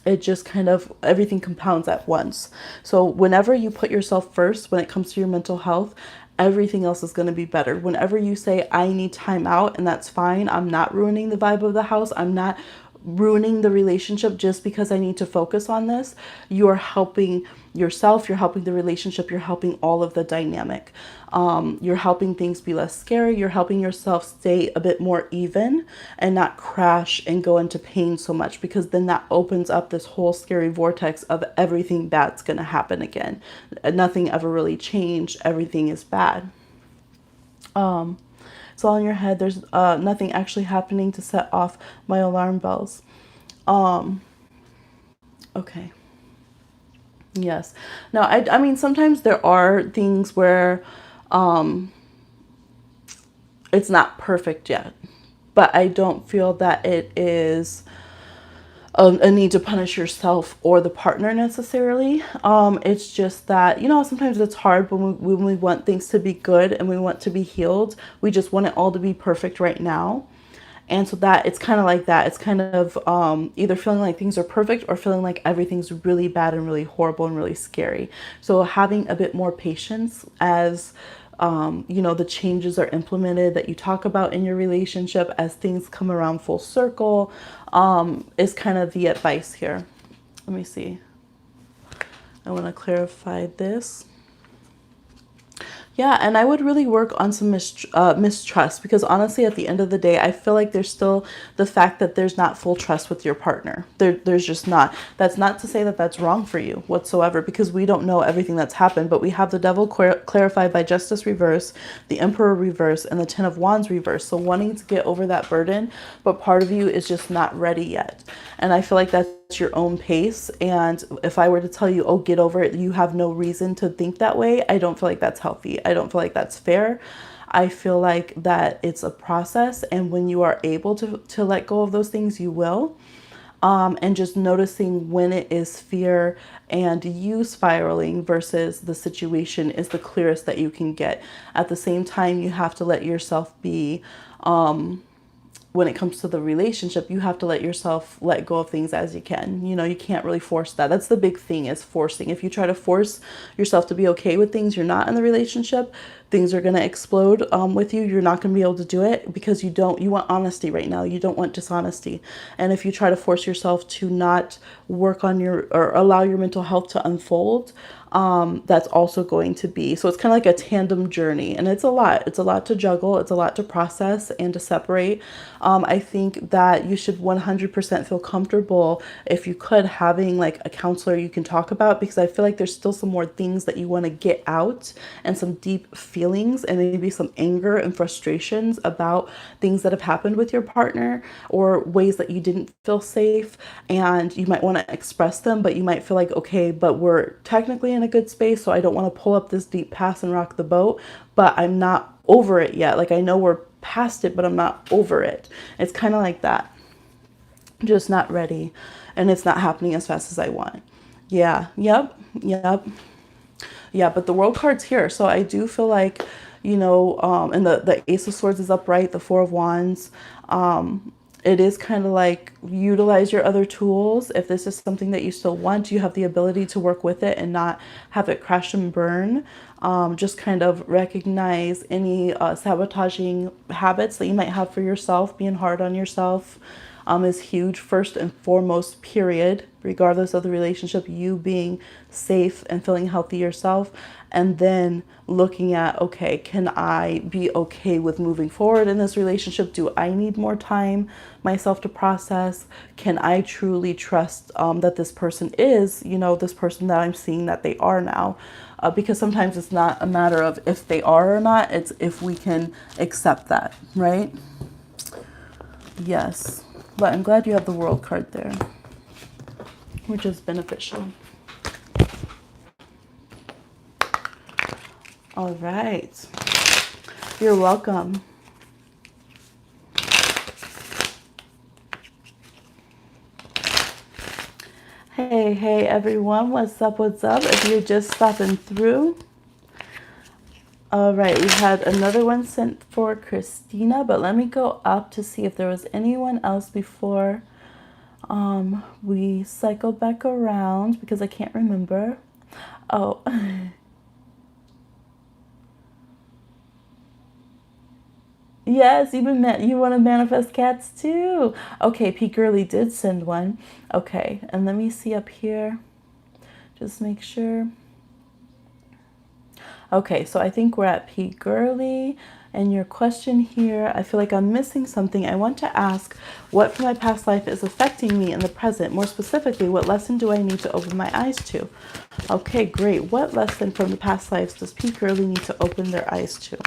it just kind of, everything compounds at once. So whenever you put yourself first when it comes to your mental health, everything else is going to be better. Whenever you say, I need time out, and that's fine, I'm not ruining the vibe of the house, I'm not ruining the relationship just because I need to focus on this, you're helping yourself, you're helping the relationship, you're helping all of the dynamic. You're helping things be less scary. You're helping yourself stay a bit more even and not crash and go into pain so much, because then that opens up this whole scary vortex of everything bad's going to happen again. Nothing ever really changed. Everything is bad. It's all in your head. There's nothing actually happening to set off my alarm bells. Okay. Yes. No, I mean, sometimes there are things where it's not perfect yet, but I don't feel that it is a need to punish yourself or the partner necessarily. It's just that, you know, sometimes it's hard when we want things to be good and we want to be healed. We just want it all to be perfect right now. And so that it's kind of like that. It's kind of either feeling like things are perfect or feeling like everything's really bad and really horrible and really scary. So having a bit more patience as you know, the changes are implemented that you talk about in your relationship as things come around full circle is kind of the advice here. Let me see. I want to clarify this. Yeah, and I would really work on some mistrust, because honestly, at the end of the day, I feel like there's still the fact that there's not full trust with your partner. There's just not. That's not to say that that's wrong for you whatsoever, because we don't know everything that's happened, but we have the Devil clarified by Justice reverse, the Emperor reverse, and the Ten of Wands reverse. So wanting to get over that burden, but part of you is just not ready yet. And I feel like that's your own pace. And if I were to tell you, oh, get over it, you have no reason to think that way, I don't feel like that's healthy. I don't feel like that's fair. I feel like that it's a process. And when you are able to let go of those things, you will. And just noticing when it is fear and you spiraling versus the situation is the clearest that you can get. At the same time, you have to let yourself be when it comes to the relationship, you have to let yourself let go of things as you can. You know, you can't really force that. That's the big thing, is forcing. If you try to force yourself to be okay with things you're not in the relationship, things are going to explode with you. You're not going to be able to do it because you want honesty right now. You don't want dishonesty. And if you try to force yourself to not work on or allow your mental health to unfold, that's also going to be, so it's kind of like a tandem journey, and it's a lot to juggle, it's a lot to process and to separate. I think that you should 100% feel comfortable, if you could, having like a counselor you can talk about, because I feel like there's still some more things that you want to get out, and some deep feelings and maybe some anger and frustrations about things that have happened with your partner, or ways that you didn't feel safe, and you might want to express them, but you might feel like, okay, but we're technically in a good space, so I don't want to pull up this deep past and rock the boat, but I'm not over it yet. Like, I know we're past it, but I'm not over it. It's kind of like that. Just not ready, and it's not happening as fast as I want. Yeah, yep. Yeah, but the World card's here, so I do feel like, you know, and the Ace of Swords is upright, the Four of Wands. It is kind of like, utilize your other tools. If this is something that you still want, you have the ability to work with it and not have it crash and burn. Just kind of recognize any sabotaging habits that you might have for yourself. Being hard on yourself is huge, first and foremost, period, regardless of the relationship. You being safe and feeling healthy yourself, and then looking at, okay, can I be okay with moving forward in this relationship? Do I need more time myself to process? Can I truly trust that this person is, you know, this person that I'm seeing that they are now? Because sometimes it's not a matter of if they are or not, it's if we can accept that, right? Yes. But I'm glad you have the World card there, which is beneficial. All right. You're welcome. Hey everyone. What's up? If you're just stopping through. All right. We had another one sent for Christina, but let me go up to see if there was anyone else before we cycle back around, because I can't remember. Oh, yes, you want to manifest cats too. Okay, P Girly did send one. Okay, and let me see up here. Just make sure. Okay, so I think we're at P Girly. And your question here, I feel like I'm missing something. I want to ask, what from my past life is affecting me in the present? More specifically, what lesson do I need to open my eyes to? Okay, great. What lesson from the past lives does P Girly need to open their eyes to?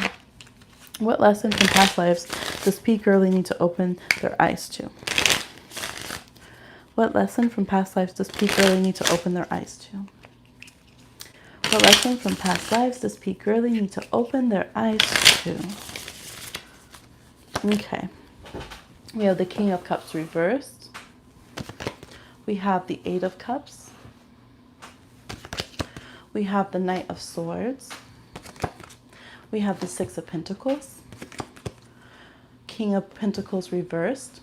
What lesson from past lives does P Girly need to open their eyes to? What lesson from past lives does P Girly need to open their eyes to? What lesson from past lives does Peak Girly need to open their eyes to? Okay. We have the King of Cups reversed. We have the Eight of Cups. We have the Knight of Swords. We have the Six of Pentacles. King of Pentacles reversed.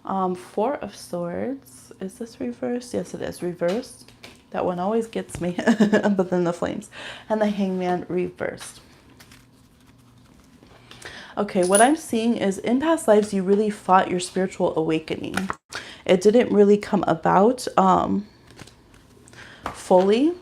Four of Swords. Is this reversed? Yes, it is reversed. That one always gets me. But then the Flames. And the Hangman reversed. Okay, what I'm seeing is in past lives, you really fought your spiritual awakening. It didn't really come about fully.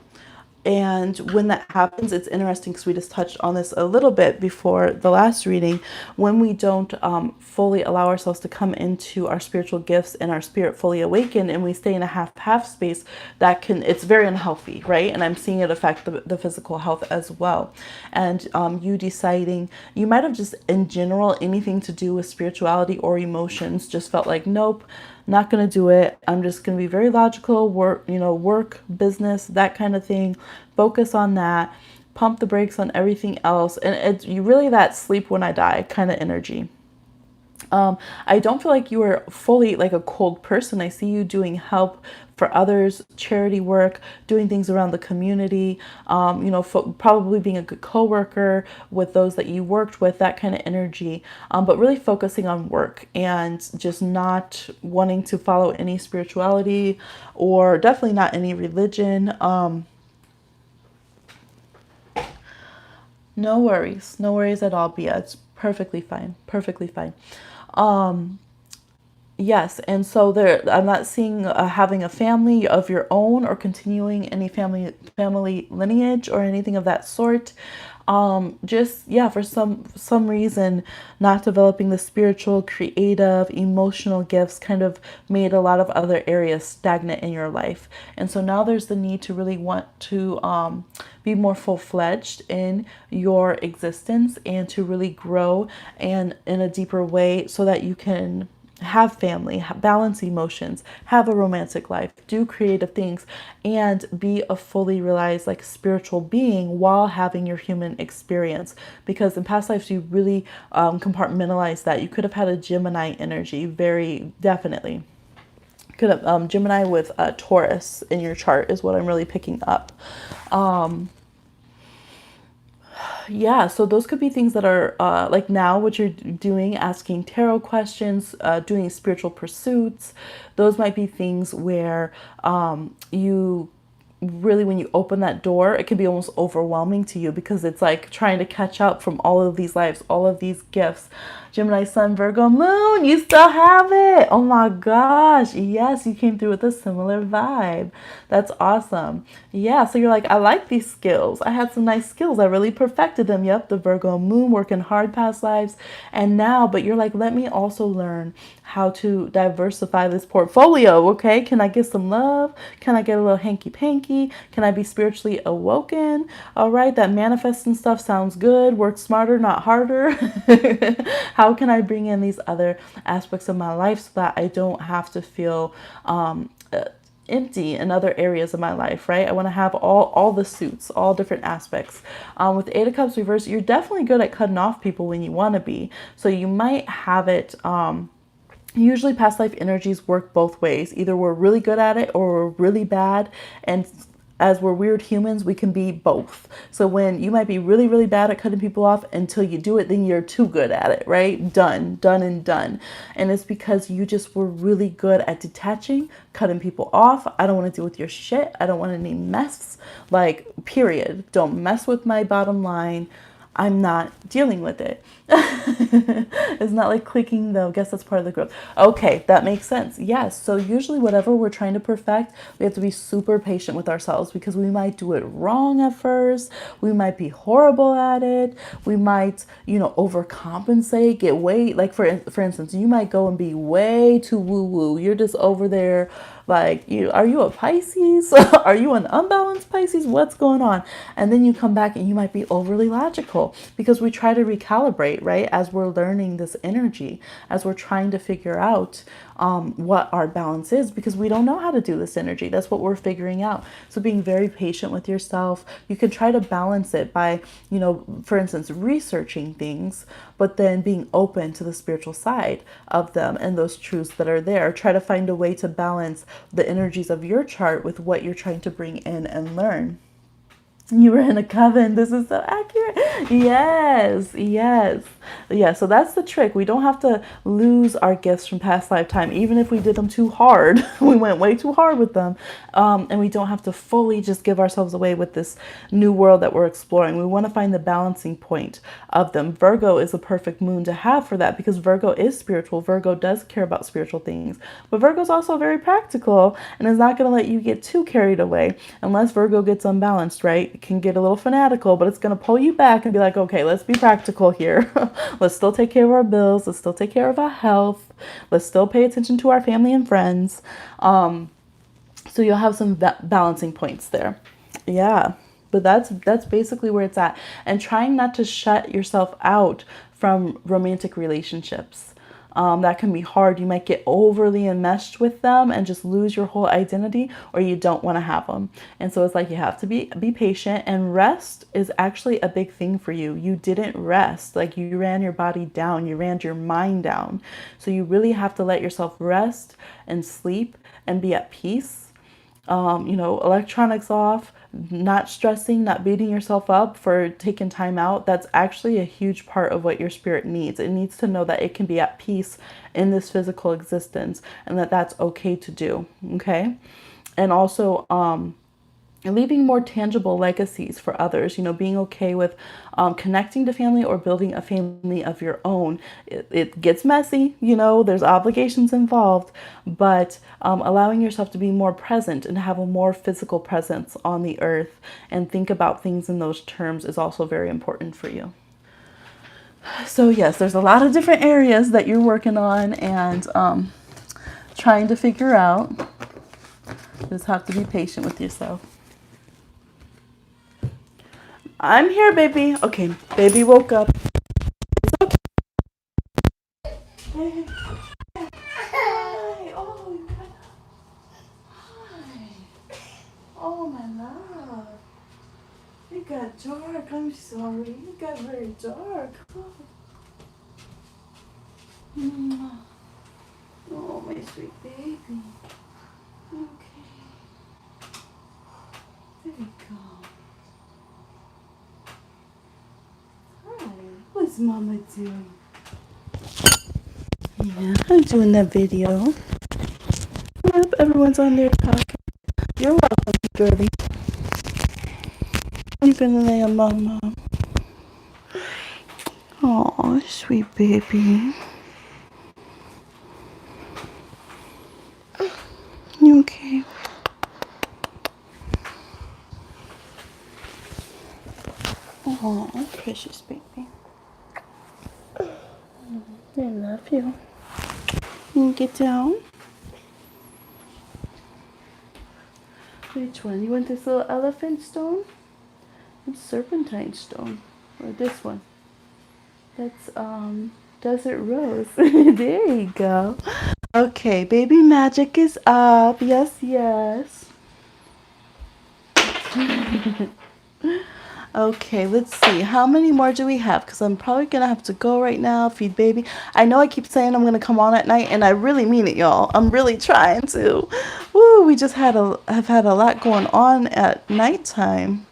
And when that happens, it's interesting because we just touched on this a little bit before the last reading. When we don't fully allow ourselves to come into our spiritual gifts and our spirit fully awakened, and we stay in a half space, it's very unhealthy, right? And I'm seeing it affect the physical health as well. And you deciding, you might have just in general, anything to do with spirituality or emotions, just felt like, nope, not going to do it. I'm just going to be very logical, work, business, that kind of thing. Focus on that. Pump the brakes on everything else. And it's you really that sleep when I die kind of energy. I don't feel like you are fully like a cold person. I see you doing help for others, charity work, doing things around the community, probably being a good coworker with those that you worked with, that kind of energy, but really focusing on work and just not wanting to follow any spirituality or definitely not any religion. No worries at all, Bia. It's perfectly fine, perfectly fine. Yes, and so I'm not seeing having a family of your own or continuing any family lineage or anything of that sort. For some reason, not developing the spiritual, creative, emotional gifts kind of made a lot of other areas stagnant in your life. And so now there's the need to really want to be more full-fledged in your existence and to really grow and in a deeper way so that you can have family, balance emotions, have a romantic life, do creative things, and be a fully realized like spiritual being while having your human experience. Because in past lives, you really compartmentalize that. You could have had a Gemini energy, very definitely. Could have Gemini with Taurus in your chart is what I'm really picking up. Yeah, so those could be things that are like now what you're doing, asking tarot questions, doing spiritual pursuits. Those might be things where you really, when you open that door, it can be almost overwhelming to you because it's like trying to catch up from all of these lives, all of these gifts. Gemini, Sun, Virgo, Moon, you still have it. Oh my gosh. Yes, you came through with a similar vibe. That's awesome. Yeah, so you're like, I like these skills. I had some nice skills. I really perfected them. Yep, the Virgo Moon, working hard past lives. And now, but you're like, let me also learn how to diversify this portfolio. Okay, can I get some love? Can I get a little hanky-panky? Can I be spiritually awoken? All right, that manifesting stuff sounds good. Work smarter, not harder. How can I bring in these other aspects of my life so that I don't have to feel empty in other areas of my life, right? I want to have all the suits, all different aspects. With Eight of Cups reverse, you're definitely good at cutting off people when you want to be. So you might have it. Usually past life energies work both ways. Either we're really good at it or we're really bad. And as we're weird humans, we can be both. So when you might be really, really bad at cutting people off until you do it, then you're too good at it, right? Done and done. And it's because you just were really good at detaching, cutting people off. I don't want to deal with your shit. I don't want any mess. Like, period. Don't mess with my bottom line. I'm not dealing with it. It's not like clicking though. I guess that's part of the growth. Okay, that makes sense. Yes. So usually whatever we're trying to perfect, we have to be super patient with ourselves because we might do it wrong at first. We might be horrible at it. We might, overcompensate, get way, like for instance, you might go and be way too woo-woo. You're just over there Like, are you a Pisces? Are you an unbalanced Pisces? What's going on? And then you come back and you might be overly logical, because we try to recalibrate, right? As we're learning this energy, as we're trying to figure out what our balance is, because we don't know how to do this energy. That's what we're figuring out. So being very patient with yourself, you can try to balance it by, for instance, researching things, but then being open to the spiritual side of them and those truths that are there. Try to find a way to balance the energies of your chart with what you're trying to bring in and learn. You were in a coven. This is so accurate. Yes, yes. Yeah, so that's the trick. We don't have to lose our gifts from past lifetime, even if we did them too hard. We went way too hard with them. And we don't have to fully just give ourselves away with this new world that we're exploring. We want to find the balancing point of them. Virgo is a perfect moon to have for that, because Virgo is spiritual. Virgo does care about spiritual things. But Virgo's also very practical and is not going to let you get too carried away unless Virgo gets unbalanced, right? It can get a little fanatical, but it's going to pull you back and be like, okay, let's be practical here. Let's still take care of our bills. Let's still take care of our health. Let's still pay attention to our family and friends. So you'll have some balancing points there. Yeah. But that's basically where it's at. And trying not to shut yourself out from romantic relationships. That can be hard. You might get overly enmeshed with them and just lose your whole identity, or you don't want to have them. And so it's like you have to be patient, and rest is actually a big thing for you. You didn't rest. Like, you ran your body down. You ran your mind down. So you really have to let yourself rest and sleep and be at peace. Electronics off, not stressing, not beating yourself up for taking time out. That's actually a huge part of what your spirit needs. It needs to know that it can be at peace in this physical existence, and that that's okay to do. Okay. And also, leaving more tangible legacies for others, being okay with connecting to family or building a family of your own. It gets messy, there's obligations involved, but allowing yourself to be more present and have a more physical presence on the earth and think about things in those terms is also very important for you. So yes, there's a lot of different areas that you're working on and trying to figure out. Just have to be patient with yourself. I'm here, baby. Okay, baby woke up. It's okay. Hey. Hi. Oh, you got... Hi. Oh, my love. It got dark. I'm sorry. It got very dark. Oh, my sweet baby. Okay. There you go. Hi. What's Mama doing? Yeah, I'm doing that video. Yep, everyone's on there talking. You're welcome, girlie. You're gonna lay on Mama. Oh, sweet baby. You okay? Oh, precious baby. I love you. You get down. Which one? You want this little elephant stone? It's serpentine stone. Or this one? That's desert rose. There you go. Okay, baby magic is up. Yes, yes. Okay, let's see. How many more do we have? Because I'm probably going to have to go right now, feed baby. I know I keep saying I'm going to come on at night, and I really mean it, y'all. I'm really trying to. Woo, we just have had a lot going on at nighttime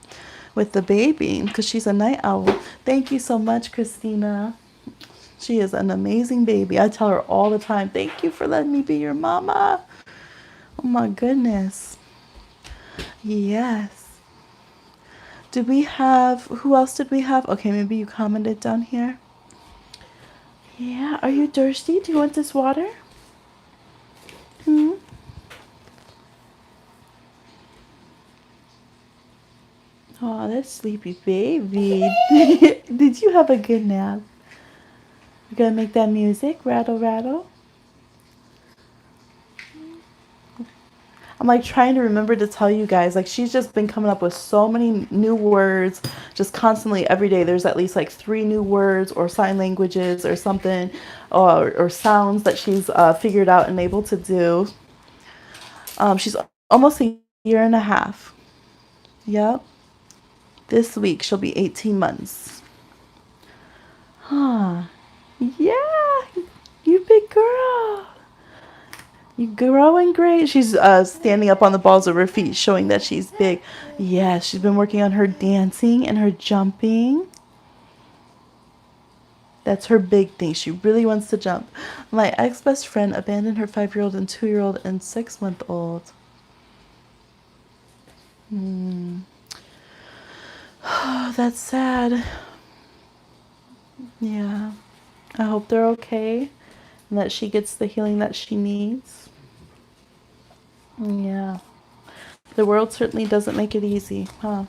with the baby because she's a night owl. Thank you so much, Christina. She is an amazing baby. I tell her all the time, thank you for letting me be your mama. Oh, my goodness. Yes. Did we have, who else did we have? Okay, maybe you commented down here. Yeah, are you thirsty? Do you want this water? Oh, that sleepy baby. Did you have a good nap? We're gonna make that music, rattle, rattle. I'm like trying to remember to tell you guys, like she's just been coming up with so many new words, just constantly every day. There's at least like 3 new words or sign languages or something, or sounds that she's figured out and able to do. She's almost a year and a half. Yep. This week she'll be 18 months. Huh. Yeah. You big girl. You growing great. She's standing up on the balls of her feet, showing that she's big. Yeah, she's been working on her dancing and her jumping. That's her big thing. She really wants to jump. My ex-best friend abandoned her 5-year-old and 2-year-old and 6-month-old. Oh, that's sad. Yeah. I hope they're okay and that she gets the healing that she needs. Yeah. The world certainly doesn't make it easy, huh?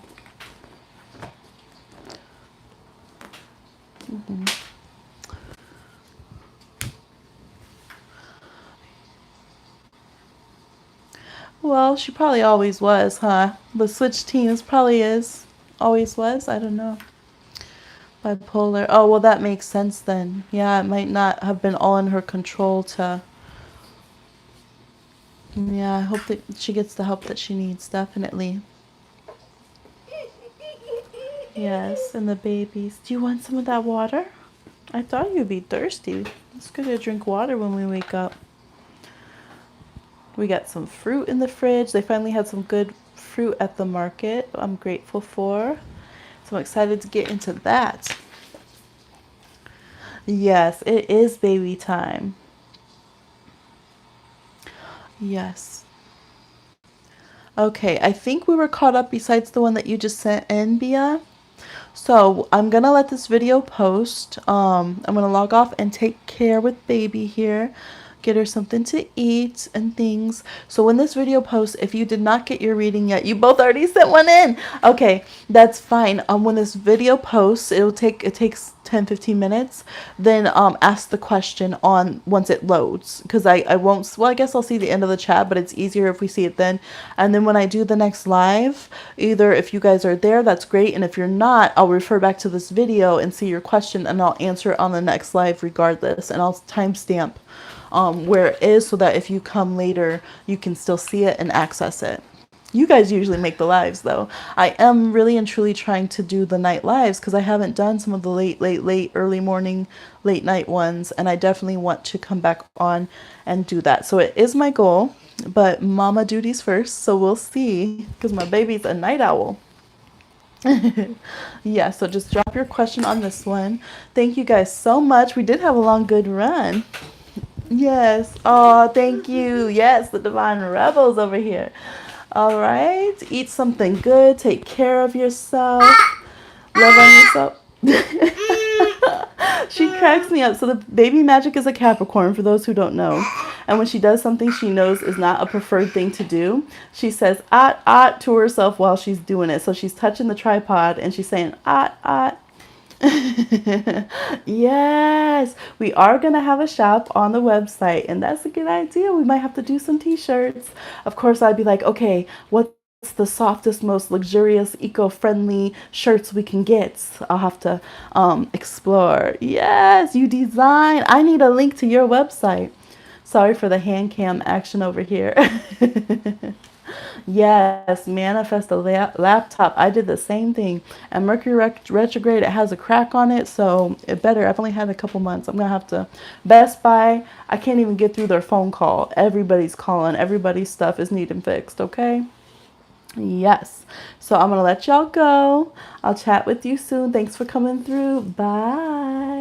Well, she probably always was, huh? The switch teams probably is. Always was? I don't know. Bipolar. Oh, well, that makes sense then. Yeah, it might not have been all in her control to... Yeah, I hope that she gets the help that she needs, definitely. Yes, and the babies. Do you want some of that water? I thought you'd be thirsty. It's good to drink water when we wake up. We got some fruit in the fridge. They finally had some good fruit at the market. I'm grateful for. So I'm excited to get into that. Yes, it is baby time. Yes. Okay, I think we were caught up besides the one that you just sent in, Bia. So I'm gonna let this video post. I'm gonna log off and take care with baby here. Get her something to eat and things. So when this video posts, if you did not get your reading yet, you both already sent one in. Okay, that's fine. When this video posts, it takes 10-15 minutes. Then ask the question on once it loads, because I won't, well, I guess I'll see the end of the chat, but it's easier if we see it then. And then when I do the next live, either if you guys are there, that's great, and if you're not, I'll refer back to this video and see your question, and I'll answer it on the next live regardless, and I'll timestamp where it is, so that if you come later, you can still see it and access it. You guys usually make the lives, though. I am really and truly trying to do the night lives, because I haven't done some of the late, early morning, late night ones, and I definitely want to come back on and do that. So it is my goal, but mama duties first, so we'll see, because my baby's a night owl. Yeah, so just drop your question on this one. Thank you guys so much. We did have a long, good run. Yes. Oh, thank you. Yes, the Divine Rebels over here. All right. Eat something good. Take care of yourself. Love on yourself. She cracks me up. So the baby magic is a Capricorn, for those who don't know. And when she does something she knows is not a preferred thing to do, she says "ot" to herself while she's doing it. So she's touching the tripod and she's saying "ot." Yes, we are gonna have a shop on the website, and that's a good idea. We might have to do some t-shirts. Of course, I'd be like, okay, what's the softest, most luxurious, eco-friendly shirts we can get? I'll have to explore. Yes, you design. I need a link to your website. Sorry for the hand cam action over here. Yes, manifest a laptop. I did the same thing. And Mercury retrograde, it has a crack on it, so it better. I've only had a couple months. I'm going to have to. Best Buy, I can't even get through their phone call. Everybody's calling. Everybody's stuff is needing fixed, okay? Yes. So I'm going to let y'all go. I'll chat with you soon. Thanks for coming through. Bye.